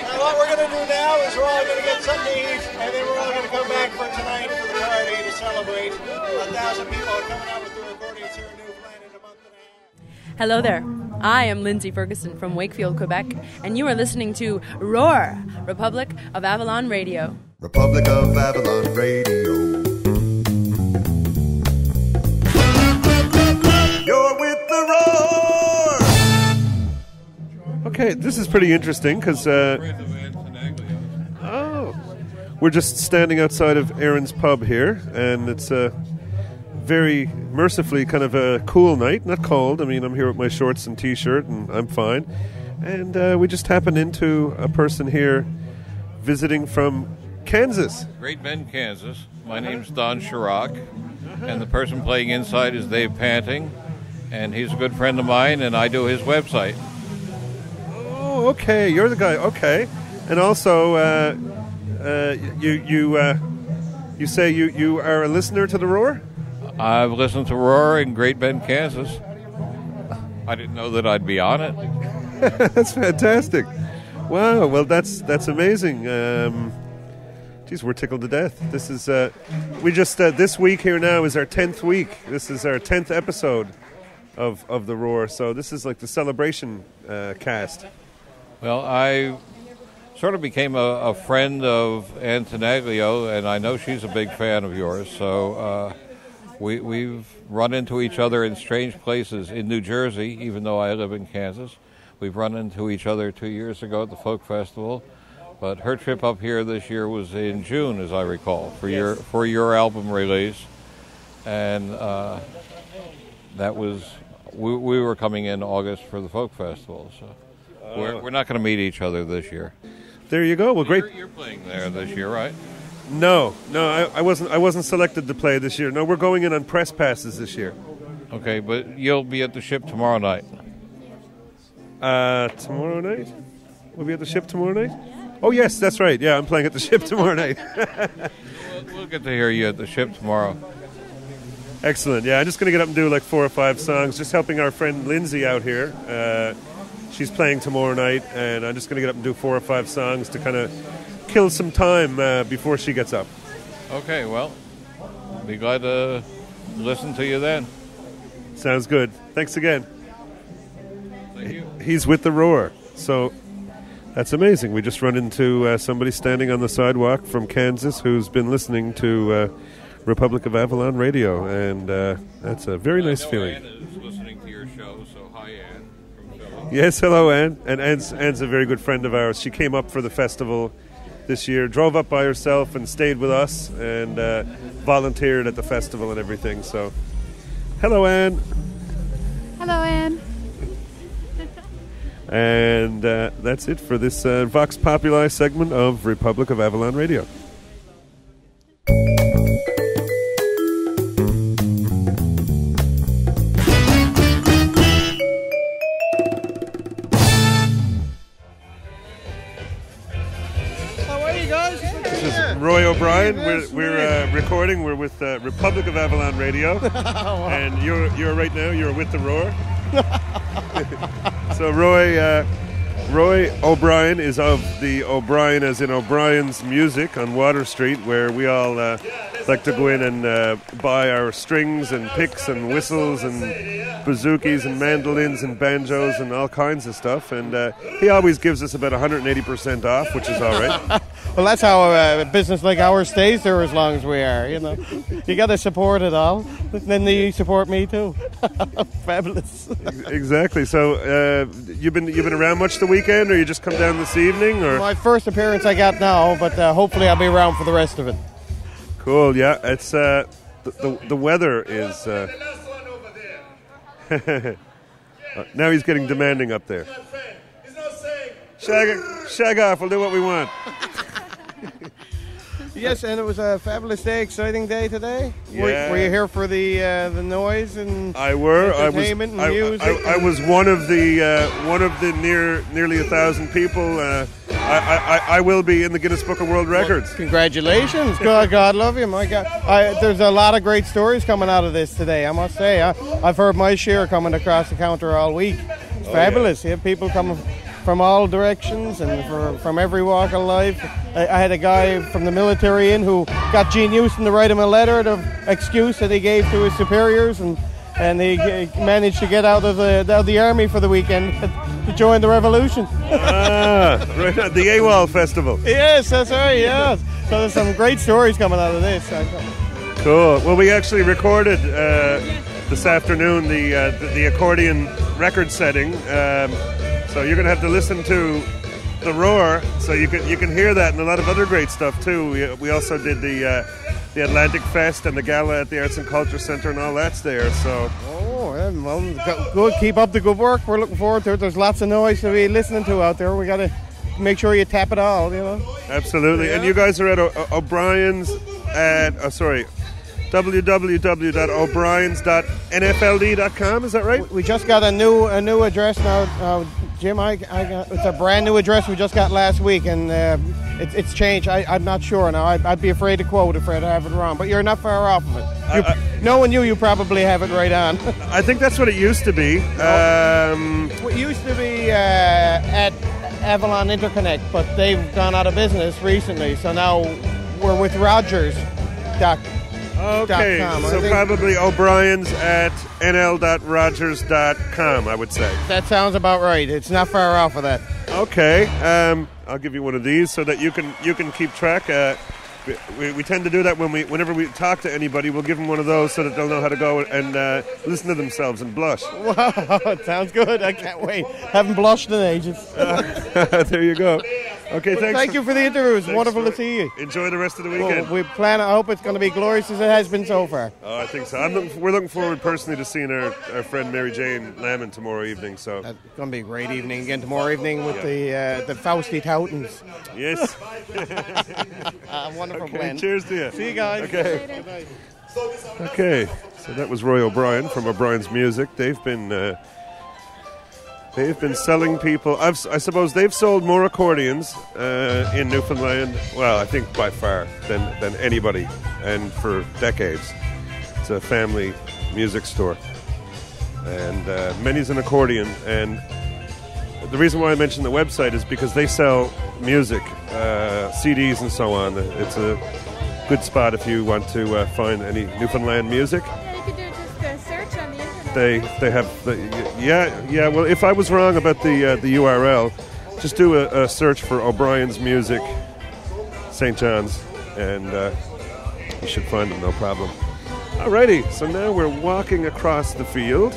Now what we're going to do now is we're all going to get something to eat, and then we're all going to come back for tonight for the party to celebrate. 1,000 people are coming out with their accordions here in Newfoundland in a month and a half. Hello there. I am Lindsay Ferguson from Wakefield, Quebec, and you are listening to Roar, Republic of Avalon Radio. Republic of Avalon Radio. You're with the Roar! Okay, this is pretty interesting because we're just standing outside of Aaron's pub here, and it's very mercifully kind of a cool night, not cold. I mean, I'm here with my shorts and t-shirt, and I'm fine. And we just happened into a person here visiting from Kansas. Great Bend, Kansas. My name's Don Chirac, and the person playing inside is Dave Panting, and he's a good friend of mine, and I do his website. Oh, okay, you're the guy. Okay, and also you say you are a listener to the Roar? I've listened to Roar in Great Bend, Kansas. I didn't know that I'd be on it. That's fantastic. Wow, well, that's amazing. Geez, we're tickled to death. This is we just this week here now is our 10th week. This is our 10th episode of the Roar. So this is like the celebration cast. Well, I sort of became a friend of Ann Tenaglio, and I know she's a big fan of yours. So we've run into each other in strange places in New Jersey, even though I live in Kansas. We've run into each other 2 years ago at the Folk Festival, but her trip up here this year was in June, as I recall, for your album release, and that was we were coming in August for the Folk Festival, so we're not going to meet each other this year. There you go. Well, great. You're playing there this year, right? No, I wasn't selected to play this year. No, we're going in on press passes this year. Okay, but you'll be at the Ship tomorrow night. Tomorrow night? We'll be at the Ship tomorrow night? Oh, yes, that's right. Yeah, I'm playing at the Ship tomorrow night. We'll get to hear you at the Ship tomorrow. Excellent. Yeah, I'm just going to get up and do like 4 or 5 songs, just helping our friend Lindsay out here. She's playing tomorrow night, and I'm just going to get up and do 4 or 5 songs to kind of kill some time before she gets up. Okay, well, be glad to listen to you then. Sounds good. Thanks again. Thank you. He's with the Roar. So that's amazing. We just run into somebody standing on the sidewalk from Kansas who's been listening to Republic of Avalon Radio, and that's a very nice feeling. Ann is listening to your show, so hi, Ann from Philly. Yes, hello, Ann. And Ann's a very good friend of ours. She came up for the festival this year, drove up by herself and stayed with us, and volunteered at the festival and everything. So, hello, Ann. Hello, Ann. And that's it for this Vox Populi segment of Republic of Avalon Radio. Roy O'Brien, we're recording. We're with Republic of Avalon Radio, and you're right now. You're with the Roar. So Roy O'Brien is of the O'Brien, as in O'Brien's Music on Water Street, where we all like to go in and buy our strings and picks and whistles and bouzouki and mandolins and banjos and all kinds of stuff. And he always gives us about 180% off, which is all right. Well, that's how a business like ours stays there as long as we are, you know. You got to support it all. Then you support me too. Fabulous. Exactly. So you've been around much the weekend, or you just come down this evening? Or My first appearance I got now, but hopefully I'll be around for the rest of it. Cool. Yeah, it's the weather is. Now he's getting demanding up there. Shag off. We'll do what we want. Yes, and it was a fabulous day, exciting day today. Yeah. Were you here for the noise and entertainment and music? I was one of the nearly 1,000 people. I will be in the Guinness Book of World Records. Well, congratulations! God love you, my God. There's a lot of great stories coming out of this today. I must say, I've heard my share coming across the counter all week. It's fabulous. You have people coming from all directions and from every walk of life. I had a guy from the military in who got Gene Houston to write him a letter of excuse that he gave to his superiors, and he managed to get out of the army for the weekend to join the revolution. Right at the AWOL festival. Yes, that's right, yes. So there's some great stories coming out of this. Cool. Well, we actually recorded this afternoon the accordion record setting. So you're going to have to listen to the roar, so you can hear that, and a lot of other great stuff too. We also did the Atlantic Fest and the gala at the Arts and Culture Centre, and all that's there. So well, good. Keep up the good work. We're looking forward to it. There's lots of noise to be listening to out there. We got to make sure you tap it all, you know. Absolutely. Yeah. And you guys are at O'Brien's at www.o'briens.nfld.com. Is that right? We just got a new address now, Jim. It's a brand new address we just got last week, and it's changed. I'm not sure now. I'd be afraid to quote if I'd have it wrong, but you're not far off of it. Knowing you probably have it right on. I think that's what it used to be. It used to be at Avalon Interconnect, but they've gone out of business recently, so now we're with Rogers.com. Okay, so probably O'Brien's at nl.rogers.com, I would say. That sounds about right. It's not far off of that. Okay, I'll give you one of these so that you can keep track. We tend to do that whenever we talk to anybody. We'll give them one of those so that they'll know how to go and listen to themselves and blush. Wow, it sounds good. I can't wait. Haven't blushed in ages. There you go. Okay, thanks. Thank you for the interview. It's wonderful to see you. Enjoy the rest of the weekend. Well, I hope it's going to be glorious as it has been so far. Oh, I think so. We're looking forward personally to seeing our friend Mary Jane Lamon tomorrow evening. So it's going to be a great evening again tomorrow evening with the Fausty Toutons. Yes. Wonderful okay, blend. Cheers to you. See you guys. Okay. Okay. So that was Roy O'Brien from O'Brien's Music. They've been selling people. I suppose they've sold more accordions in Newfoundland. Well, I think by far than anybody, and for decades. It's a family music store, and many's an accordion. And the reason why I mentioned the website is because they sell music, CDs, and so on. It's a good spot if you want to find any Newfoundland music. Yeah, you could do just a search on the internet. They have yeah. Well, if I was wrong about the URL, just do a search for O'Brien's Music, St. John's, and you should find them, no problem. Alrighty, so now we're walking across the field,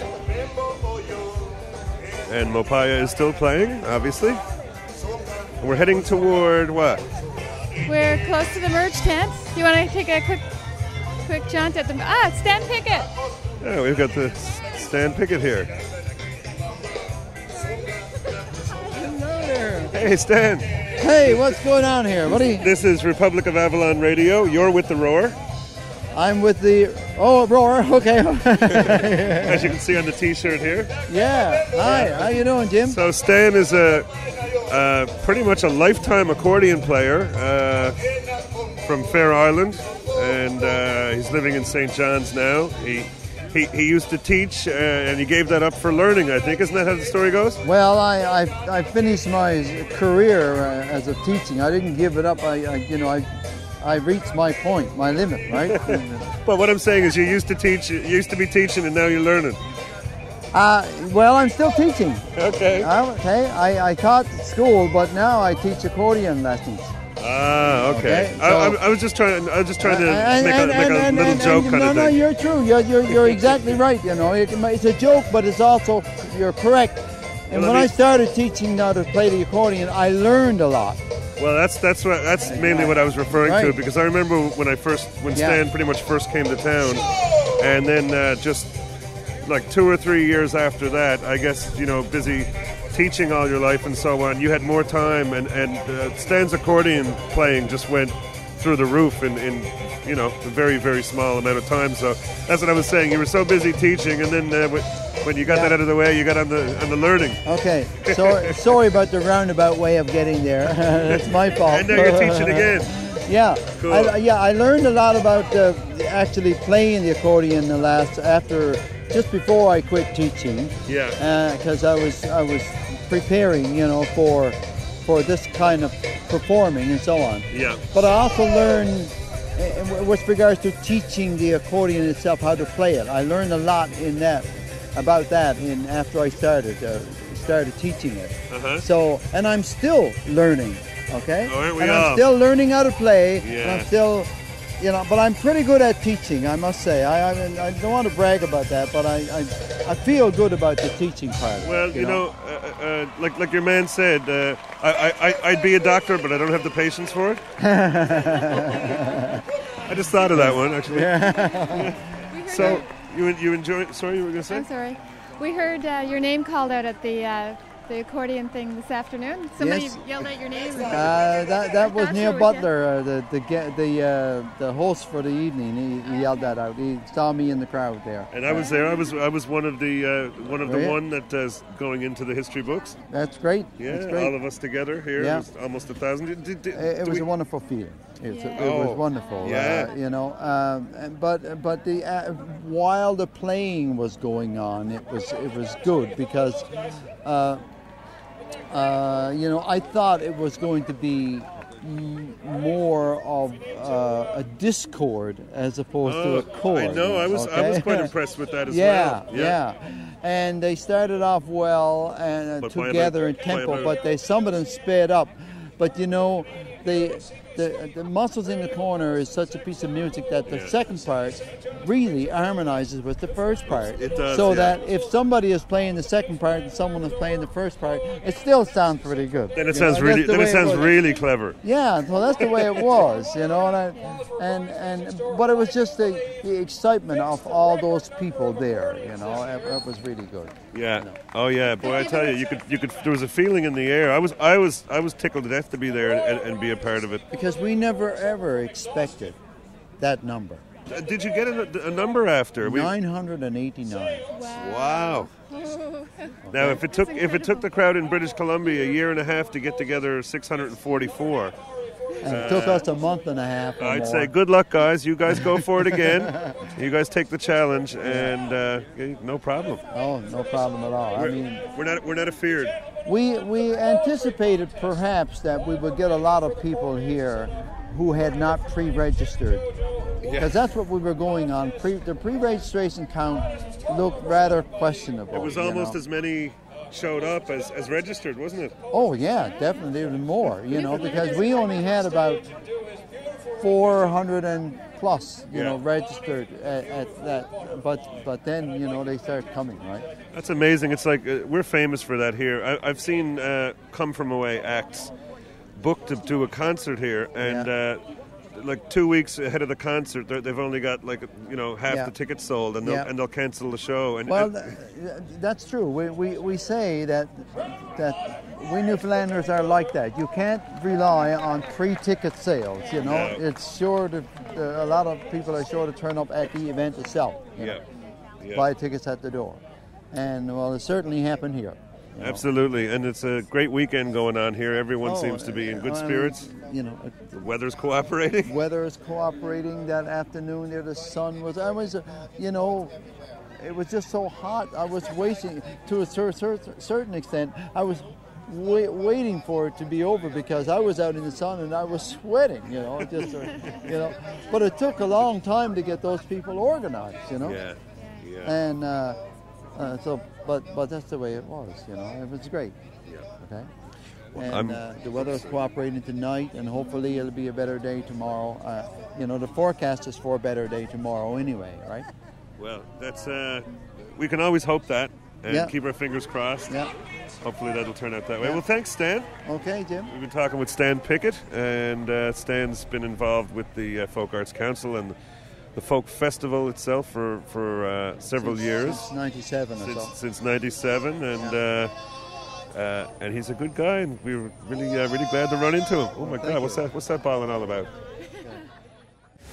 and Mopaya is still playing, obviously. And we're heading toward what? We're close to the merge tent. You want to take a quick jaunt at the... it's Stan Pickett. Yeah, we've got the Stan Pickett here. Hello there. Hey, Stan. Hey, what's going on here? This is Republic of Avalon Radio. You're with the Roar. I'm with the... Oh, Roar. Okay. As you can see on the T-shirt here. Yeah. Hi. How you doing, Jim? So Stan is pretty much a lifetime accordion player from Fair Island, and he's living in St. John's now. He used to teach, and he gave that up for learning, I think. Isn't that how the story goes? Well, I finished my career as a teaching. I didn't give it up. I reached my point, my limit, right? But what I'm saying is, you used to be teaching, and now you're learning. Well, I'm still teaching. Okay. I taught school, but now I teach accordion lessons. Ah, okay. So- I was just trying. I was just trying to make a little joke kind of thing. No, you're true. You're exactly right. You know, it's a joke, but it's also you're correct. And when I started teaching how to play the accordion, I learned a lot. Well, that's mainly what I was referring to, Right. because I remember when Stan pretty much first came to town, and then just like 2 or 3 years after that, I guess, busy teaching all your life and so on, you had more time, and Stan's accordion playing just went through the roof in a very, very small amount of time. So that's what I was saying. You were so busy teaching, and then when you got that out of the way, you got on the learning. Okay, sorry about the roundabout way of getting there. That's my fault. And now you're teaching again. Yeah, Cool. I learned a lot about actually playing the accordion just before I quit teaching. Yeah. Because I was preparing, for this kind of performing and so on. Yeah. But I also learned, with regards to teaching the accordion itself, how to play it. I learned a lot about that after I started teaching it. Uh-huh. So, and I'm still learning. Okay. Oh, aren't we and all? I'm still learning how to play. Yeah. And I'm still, but I'm pretty good at teaching, I must say. I don't want to brag about that, but I feel good about the teaching part. Well, like your man said, I'd be a doctor, but I don't have the patience for it. I just thought of that one, actually. Yeah. So, you enjoyed... Sorry, you were going to say? I'm sorry. We heard your name called out at the accordion thing this afternoon. Somebody Yes. yelled out your name. That was Neil Butler, the host for the evening. He yelled that out. He saw me in the crowd there. And I was there. I was one of the Yeah. one that is going into the history books. That's great. Yeah, That's great. all of us together here. Yeah. It was almost 1,000. It was a wonderful feeling. It was wonderful. Yeah. But while the playing was going on, it was good because I thought it was going to be more of a discord as opposed to a chord. I know. I was quite impressed with that as well. well. Yeah. And they started off well and together in tempo, but some of them sped up. But the muscles in the corner is such a piece of music that the second part really harmonizes with the first part. It does, so yeah. that if somebody is playing the second part and someone is playing the first part, it still sounds pretty good. Then it sounds really clever. Yeah, so that's the way it was, but it was just the excitement of all those people there, it was really good. Yeah. Oh yeah, boy! I tell you, you could. There was a feeling in the air. I was tickled to death to be there and be a part of it. Because we never ever expected that number. Did you get a number after? 989. Wow. Now, if it took the crowd in British Columbia a year and a half to get together 644. And it took us a month and a half. Or I'd more. say good luck, guys. You guys go for it again. You guys take the challenge, and no problem. Oh, no problem at all. We're not afeared. We anticipated perhaps that we would get a lot of people here who had not pre-registered, because that's what we were going on. The pre-registration count looked rather questionable. It was almost as many showed up as registered, wasn't it? Oh yeah, definitely even more. Because we only had about 400 and plus, registered at that. But then they start coming, right? That's amazing. It's like we're famous for that here. I've seen come from away acts booked to do a concert here, and like 2 weeks ahead of the concert, they've only got half the tickets sold, and they'll cancel the show. That's true. We say that we Newfoundlanders are like that. You can't rely on pre-ticket sales. It's sure to a lot of people are sure to turn up at the event itself. Buy tickets at the door, and it certainly happened here. Absolutely, and it's a great weekend going on here. Everyone seems to be in good spirits. The weather's cooperating. Weather is cooperating. That afternoon there, the sun was. It was just so hot. I was waiting to a certain extent. I was waiting for it to be over because I was out in the sun and I was sweating. But it took a long time to get those people organized. And but that's the way it was. It was great. Yeah. Okay. And the weather is cooperating tonight, and hopefully it'll be a better day tomorrow. The forecast is for a better day tomorrow anyway, right? Well, that's we can always hope that and keep our fingers crossed. Yeah. Hopefully that'll turn out that way. Well, thanks, Stan. Okay, Jim. We've been talking with Stan Pickett, and Stan's been involved with the Folk Arts Council and the Folk Festival itself for several years. Since 97 or so. Since 97, and he's a good guy, and we were really glad to run into him. Oh my God, what's that bawling all about?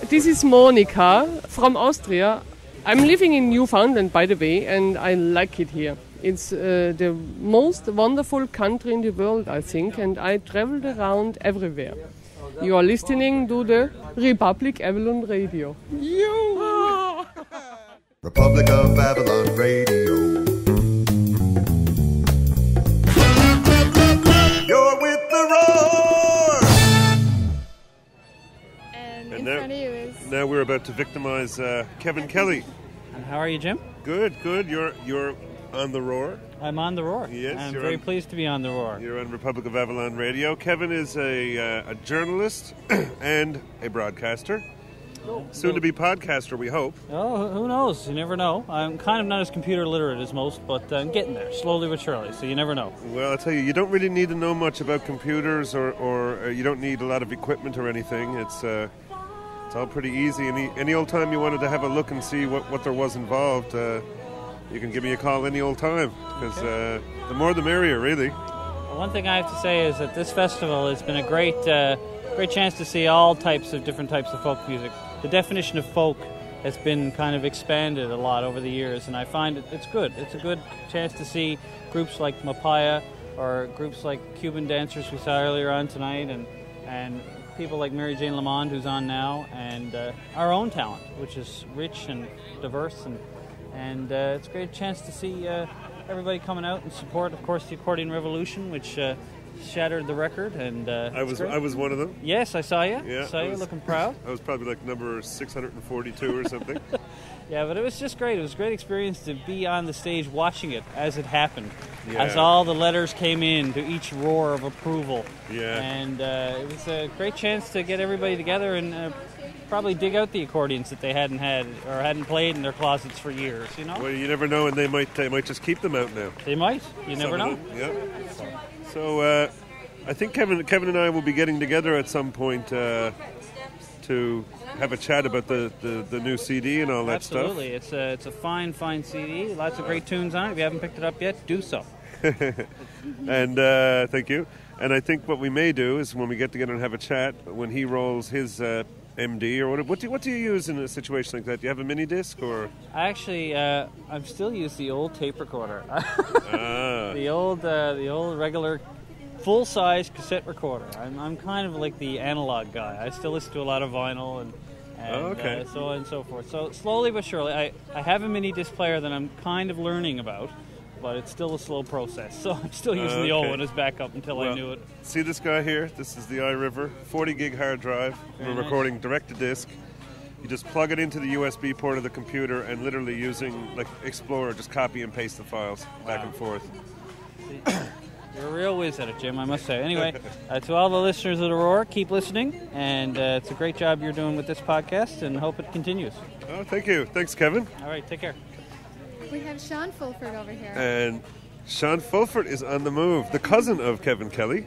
This is Monica from Austria. I'm living in Newfoundland, by the way, and I like it here. It's the most wonderful country in the world, I think, and I traveled around everywhere. You are listening to the Republic Avalon Radio. Republic of Avalon Radio. You're with the roar! And in front of you is... Now we're about to victimize Kevin Kelly. And how are you, Jim? Good. You're on the roar. I'm on the roar. Yes, I'm very pleased to be on the roar. You're on Republic of Avalon Radio. Kevin is a journalist and a broadcaster. Soon to be podcaster, we hope. Oh, who knows? You never know. I'm kind of not as computer literate as most, but I'm getting there, slowly but surely, so you never know. Well, I'll tell you, you don't really need to know much about computers or you don't need a lot of equipment or anything. It's all pretty easy. Any old time you wanted to have a look and see what there was involved, you can give me a call any old time, because the more the merrier, really. Well, one thing I have to say is that this festival has been a great chance to see all different types of folk music. The definition of folk has been kind of expanded a lot over the years, and I find it's good. It's a good chance to see groups like Mapaya or groups like Cuban dancers we saw earlier on tonight, and people like Mary Jane Lamond, who's on now, and our own talent, which is rich and diverse, and it's a great chance to see everybody coming out and support, of course, the Accordion Revolution, which shattered the record, and I was one of them. Yes, I saw you. Yeah, saw you looking proud. I was probably like number 642 or something. Yeah, but it was just great. It was a great experience to be on the stage watching it as it happened, Yeah. as all the letters came in to each roar of approval. Yeah. And it was a great chance to get everybody together and probably dig out the accordions that they hadn't had or hadn't played in their closets for years, you know? Well, you never know, and they might just keep them out now. They might. You never know. Yeah. So I think Kevin and I will be getting together at some point to have a chat about the new CD and all that Absolutely. stuff. It's a fine CD. Lots of great tunes on it. If you haven't picked it up yet, do so. And thank you. And I think what we may do is when we get together and have a chat, when he rolls his MD or what do you use in a situation like that? Do you have a mini disc or? Actually, I'm still use the old tape recorder. The old regular full-size cassette recorder. I'm kind of like the analog guy. I still listen to a lot of vinyl and so on and so forth. So slowly but surely, I have a mini disc player that I'm kind of learning about, but it's still a slow process. So I'm still using the old one as backup until I knew it. See this guy here? This is the iRiver, 40 gig hard drive. We're recording direct to disc. You just plug it into the USB port of the computer and literally using like Explorer, just copy and paste the files back and forth. You're a real whiz at it, Jim, I must say. Anyway, to all the listeners of The Roar, keep listening, and it's a great job you're doing with this podcast, and hope it continues. Oh, thank you. Thanks, Kevin. All right, take care. We have Sean Fulford over here. And Sean Fulford is on the move, the cousin of Kevin Kelly.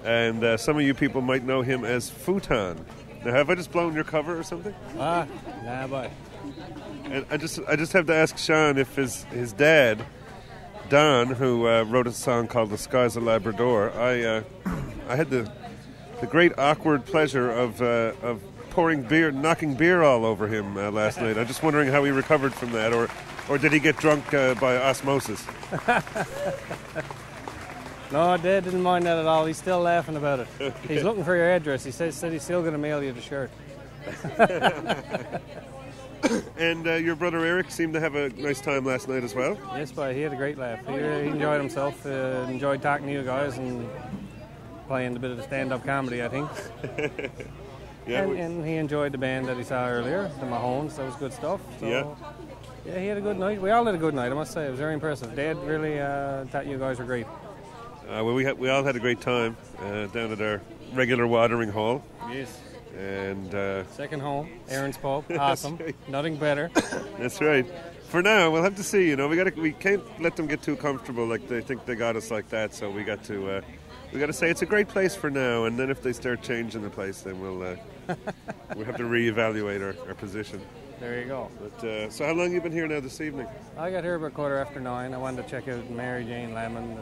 And some of you people might know him as Futon. Now, have I just blown your cover or something? Nah, boy. And I just have to ask Sean if his dad, Don, who wrote a song called "The Sky's a Labrador," I had the great awkward pleasure of pouring beer, knocking beer all over him last night. I'm just wondering how he recovered from that, or did he get drunk by osmosis? No, Dad didn't mind that at all. He's still laughing about it. Okay. He's looking for your address. He said he's still going to mail you the shirt. And your brother Eric seemed to have a nice time last night as well. Yes, boy, he had a great laugh. He enjoyed himself, enjoyed talking to you guys and playing a bit of the stand-up comedy, I think. And he enjoyed the band that he saw earlier, the Mahones. That was good stuff. So, yeah, he had a good night. We all had a good night, I must say. It was very impressive. Dad really thought you guys were great. Well, we all had a great time down at our regular watering hole. Yes. And second home, Aaron's Pub. That's Awesome. right. Nothing better. That's right. For now, we'll have to see. You know, we can't let them get too comfortable. Like they think they got us like that. So we got to say it's a great place for now. And then if they start changing the place, then we'll have to reevaluate our position. There you go. But so how long have you been here now this evening? I got here about 9:15. I wanted to check out Mary Jane Lemon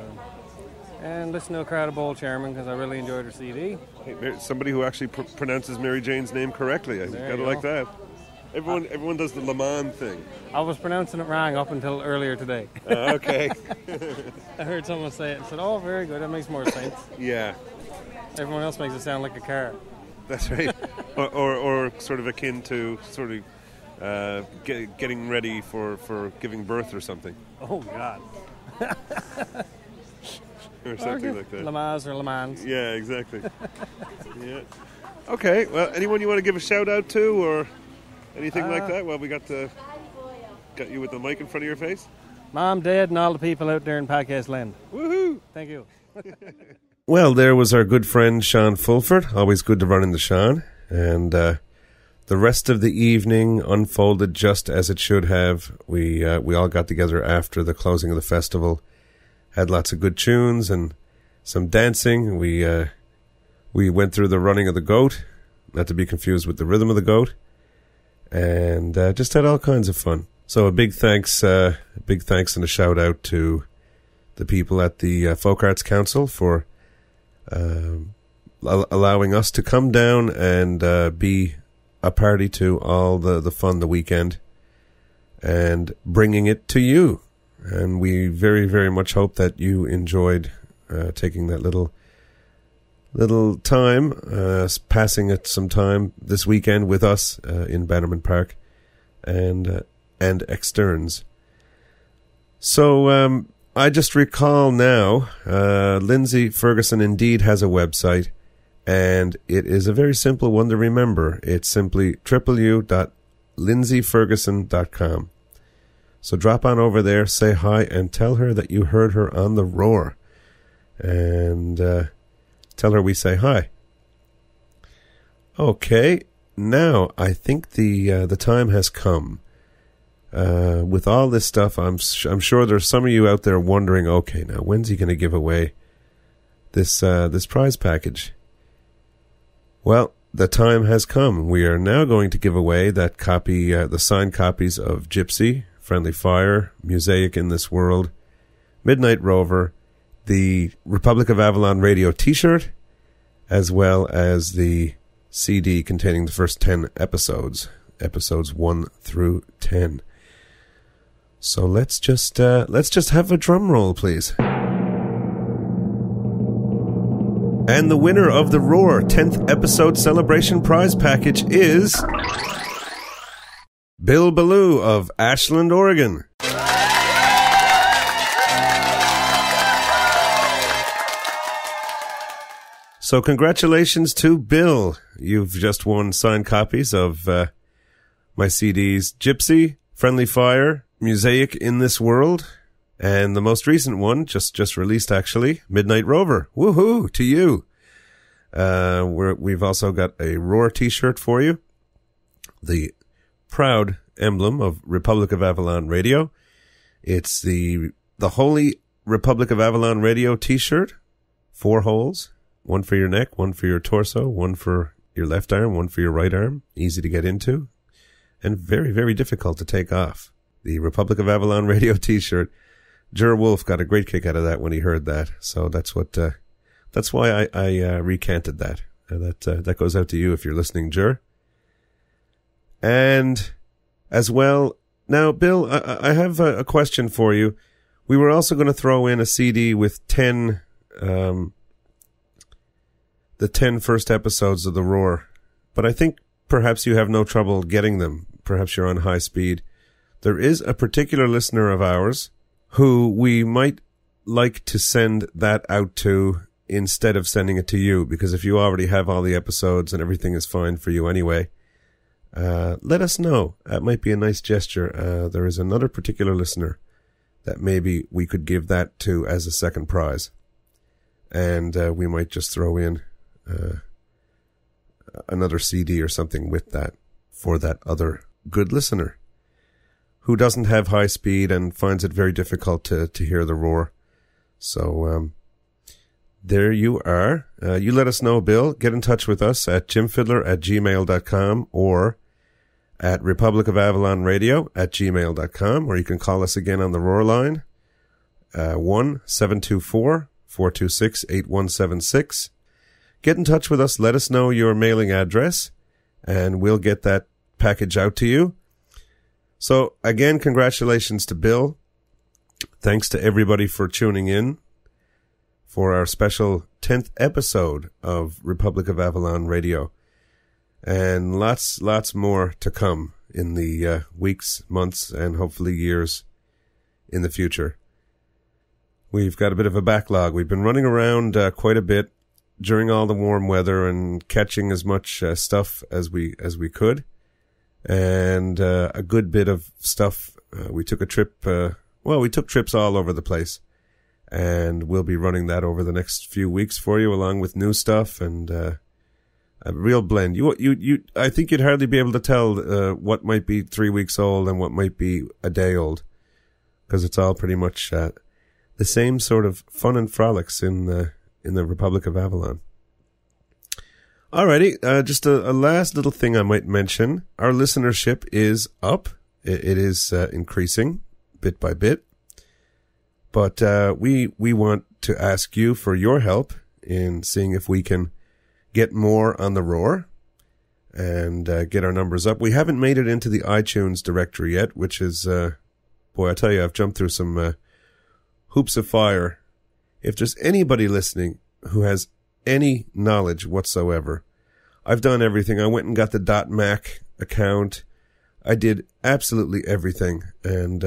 and listen to a Crowd of Bold Sharemen because I really enjoyed her CD. Hey, somebody who actually pronounces Mary Jane's name correctly. I gotta like that. Everyone does the Le Mans thing. I was pronouncing it wrong up until earlier today. Okay. I heard someone say it and said, "Oh, very good. That makes more sense." Yeah. Everyone else makes it sound like a car. That's right. or sort of akin to sort of getting ready for giving birth or something. Oh God. Or something like that. Le Mans or Le Mans. Yeah, exactly. Yeah. Okay. Well, anyone you want to give a shout out to or anything like that? Well, we got you with the mic in front of your face. Mom, Dad, and all the people out there in Podcast Land. Woohoo! Thank you. Well, there was our good friend Sean Fulford. Always good to run into Sean. And the rest of the evening unfolded just as it should have. We all got together after the closing of the festival. Had lots of good tunes and some dancing. We went through the running of the goat, not to be confused with the rhythm of the goat, and just had all kinds of fun. So a big thanks and a shout out to the people at the Folk Arts Council for allowing us to come down and be a party to all the fun the weekend and bringing it to you. And we very, very much hope that you enjoyed taking that little time, passing it some time this weekend with us in Bannerman Park and externs. So I just recall now, Lindsay Ferguson indeed has a website, and it is a very simple one to remember. It's simply www.lindsayferguson.com. So drop on over there, say hi, and tell her that you heard her on The Roar. And tell her we say hi. Okay, now I think the time has come. With all this stuff, I'm sure there's some of you out there wondering, okay, now when's he going to give away this prize package? Well, the time has come. We are now going to give away that copy, the signed copies of Gypsy, Friendly Fire, Mosaic in This World, Midnight Rover, the Republic of Avalon radio t-shirt, as well as the CD containing the first 10 episodes 1 through 10. So let's just have a drum roll, please. And the winner of the Roar 10th episode celebration prize package is Bill Ballou of Ashland, Oregon. So congratulations to Bill. You've just won signed copies of my CDs Gypsy, Friendly Fire, Mosaic in This World, and the most recent one, just released actually, Midnight Rover. Woohoo to you. We've also got a Roar t-shirt for you. The proud emblem of Republic of Avalon Radio. It's the Holy Republic of Avalon Radio t-shirt. 4 holes. One for your neck, one for your torso, one for your left arm, one for your right arm. Easy to get into. And very, very difficult to take off. The Republic of Avalon Radio t-shirt. Jer Wolf got a great kick out of that when he heard that. So that's why I recanted that. That goes out to you if you're listening, Jer. And as well, now, Bill, I have a question for you. We were also going to throw in a CD with 10, the 10 first episodes of The Roar, but I think perhaps you have no trouble getting them. Perhaps you're on high speed. There is a particular listener of ours who we might like to send that out to instead of sending it to you, because if you already have all the episodes and everything is fine for you anyway, let us know. That might be a nice gesture. There is another particular listener that maybe we could give that to as a second prize. and we might just throw in another CD or something with that for that other good listener who doesn't have high speed and finds it very difficult to hear the roar. So there you are. You let us know, Bill. Get in touch with us at jimfiddler@gmail.com or at republicofavalonradio@gmail.com, or you can call us again on the roar line, 1-724-426-8176. Get in touch with us. Let us know your mailing address, and we'll get that package out to you. So, again, congratulations to Bill. Thanks to everybody for tuning in for our special 10th episode of Republic of Avalon Radio. And lots more to come in the weeks, months, and hopefully years in the future. We've got a bit of a backlog. We've been running around quite a bit during all the warm weather and catching as much stuff as we could. And a good bit of stuff. We took a trip, we took trips all over the place. And we'll be running that over the next few weeks for you, along with new stuff and a real blend. I think you'd hardly be able to tell what might be 3 weeks old and what might be a day old, because it's all pretty much the same sort of fun and frolics in the Republic of Avalon. Alrighty, just a last little thing I might mention. Our listenership is up. It is increasing bit by bit. But we want to ask you for your help in seeing if we can get more on the roar and get our numbers up. We haven't made it into the iTunes directory yet, which is, I tell you, I've jumped through some hoops of fire. If there's anybody listening who has any knowledge whatsoever, I've done everything. I went and got the .mac account. I did absolutely everything. And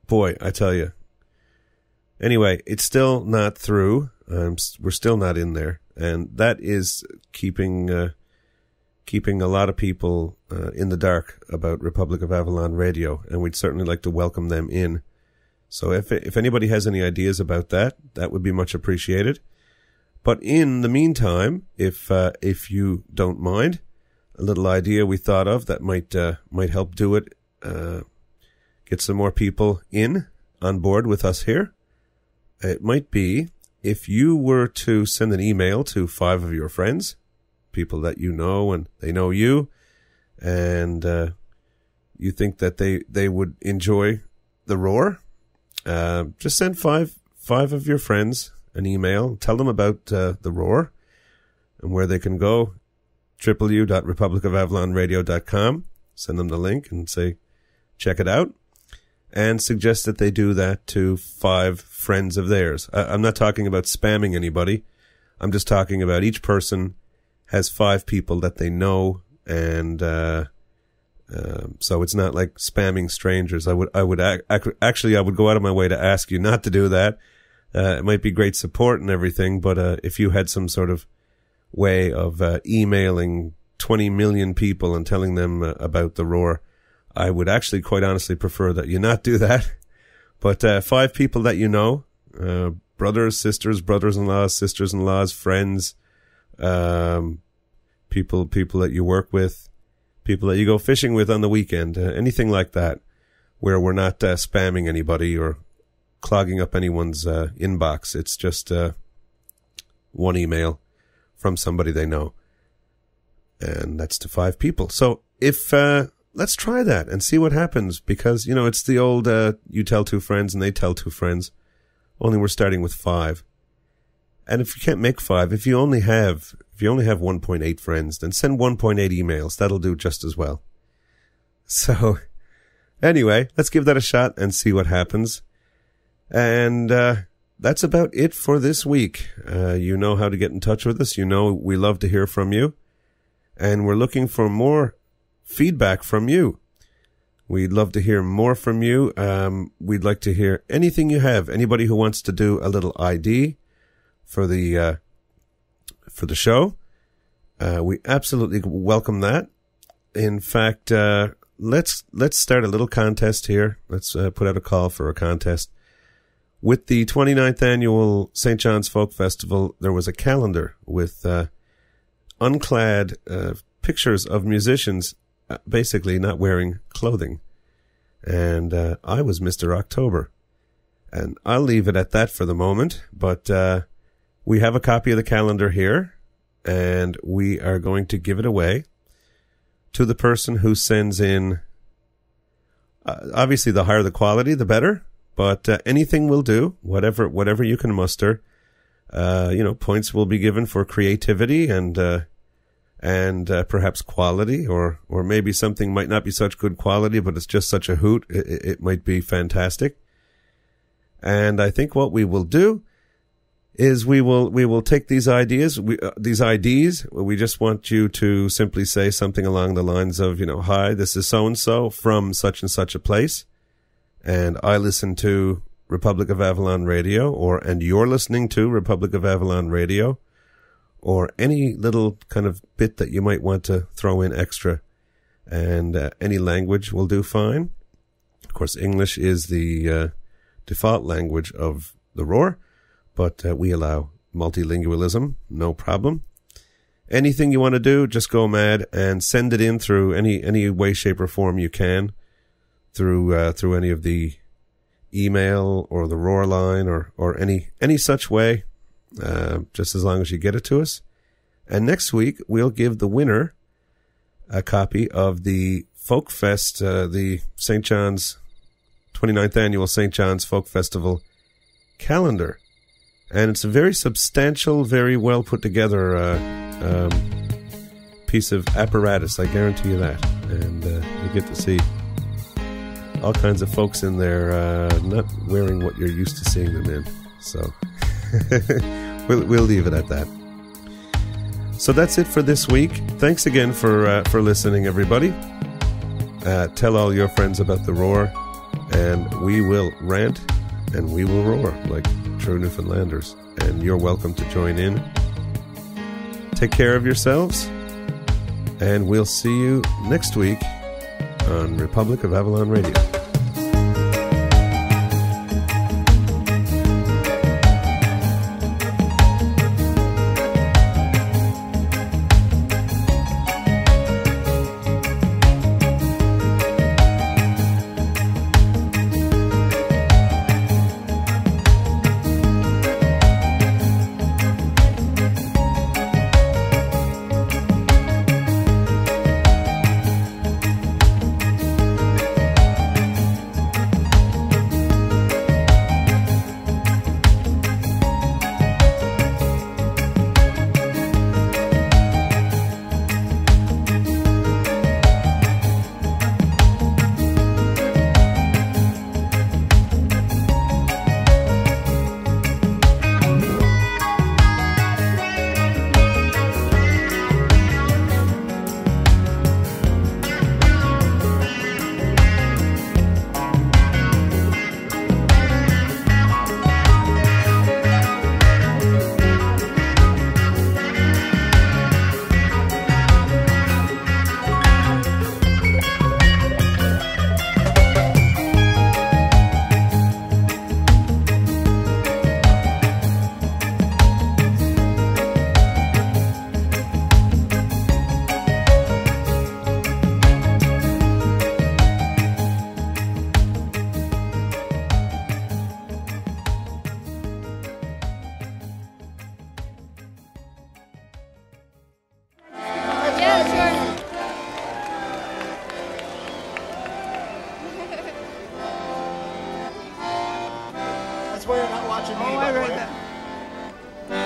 I tell you. Anyway, it's still not through. We're still not in there. And that is keeping a lot of people in the dark about Republic of Avalon Radio. And we'd certainly like to welcome them in. So if anybody has any ideas about that, that would be much appreciated. But in the meantime, if you don't mind, a little idea we thought of that might help do it, get some more people on board with us here. It might be if you were to send an email to 5 of your friends, people that you know and they know you, and you think that they would enjoy the roar. Just send five of your friends an email. Tell them about the roar and where they can go. www.republicofavalonradio.com. Send them the link and say, check it out. And suggest that they do that to 5 friends of theirs. I'm not talking about spamming anybody. I'm just talking about each person has 5 people that they know, and so it's not like spamming strangers. I would go out of my way to ask you not to do that. It might be great support and everything, but if you had some sort of way of emailing 20 million people and telling them about the roar, I would actually quite honestly prefer that you not do that. But 5 people that you know, brothers, sisters, brothers-in-laws, sisters-in-laws, friends, people that you work with, people that you go fishing with on the weekend, anything like that, where we're not spamming anybody or clogging up anyone's inbox. It's just one email from somebody they know. And that's to 5 people. So if let's try that and see what happens, because, it's the old you tell 2 friends and they tell 2 friends, only we're starting with 5. And if you can't make 5, if you only have 1.8 friends, then send 1.8 emails. That'll do just as well. So anyway, let's give that a shot and see what happens. And that's about it for this week. You know how to get in touch with us. We love to hear from you. And we're looking for more feedback from you. We'd love to hear more from you. We'd like to hear anything you have. Anybody who wants to do a little ID for the show, we absolutely welcome that. In fact, let's start a little contest here. Let's put out a call for a contest. With the 29th annual St. John's Folk Festival, there was a calendar with unclad pictures of musicians basically not wearing clothing. And I was Mr. October. And I'll leave it at that for the moment, but we have a copy of the calendar here, and we are going to give it away to the person who sends in, obviously the higher the quality, the better, but anything will do, whatever you can muster. Points will be given for creativity and perhaps quality, or maybe something might not be such good quality, but it's just such a hoot, it might be fantastic. And I think what we will do is we will take these ideas, these IDs. We just want you to simply say something along the lines of, hi, this is so-and-so from such and such a place, and I listen to Republic of Avalon Radio, and you're listening to Republic of Avalon Radio, or any little kind of bit that you might want to throw in extra. And any language will do fine. Of course, English is the default language of the Roar, but we allow multilingualism, no problem. Anything you want to do, just go mad and send it in through any way, shape, or form you can, through any of the email or the Roar line or any such way, just as long as you get it to us. And next week we'll give the winner a copy of the Folk Fest, the St. John's 29th annual St. John's Folk Festival calendar. And it's a very substantial, very well put together piece of apparatus, I guarantee you that. And you get to see all kinds of folks in there not wearing what you're used to seeing them in. So we'll leave it at that. So that's it for this week. Thanks again for listening, everybody. Tell all your friends about the Roar, and we will rant and we will roar like true Newfoundlanders. And you're welcome to join in. Take care of yourselves, and we'll see you next week on Republic of Avalon Radio.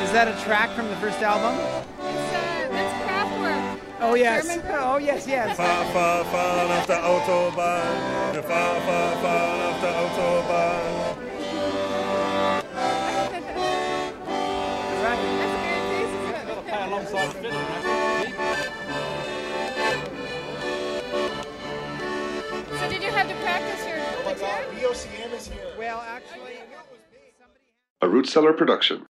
Is that a track from the first album? That's Kraftwerk. Oh yes. German Oh yes, yes. Fahren auf der Autobahn. Wir fahren auf der Autobahn. So did you have to practice your guitar? EOCM is here. Well, actually, a Root Cellar production.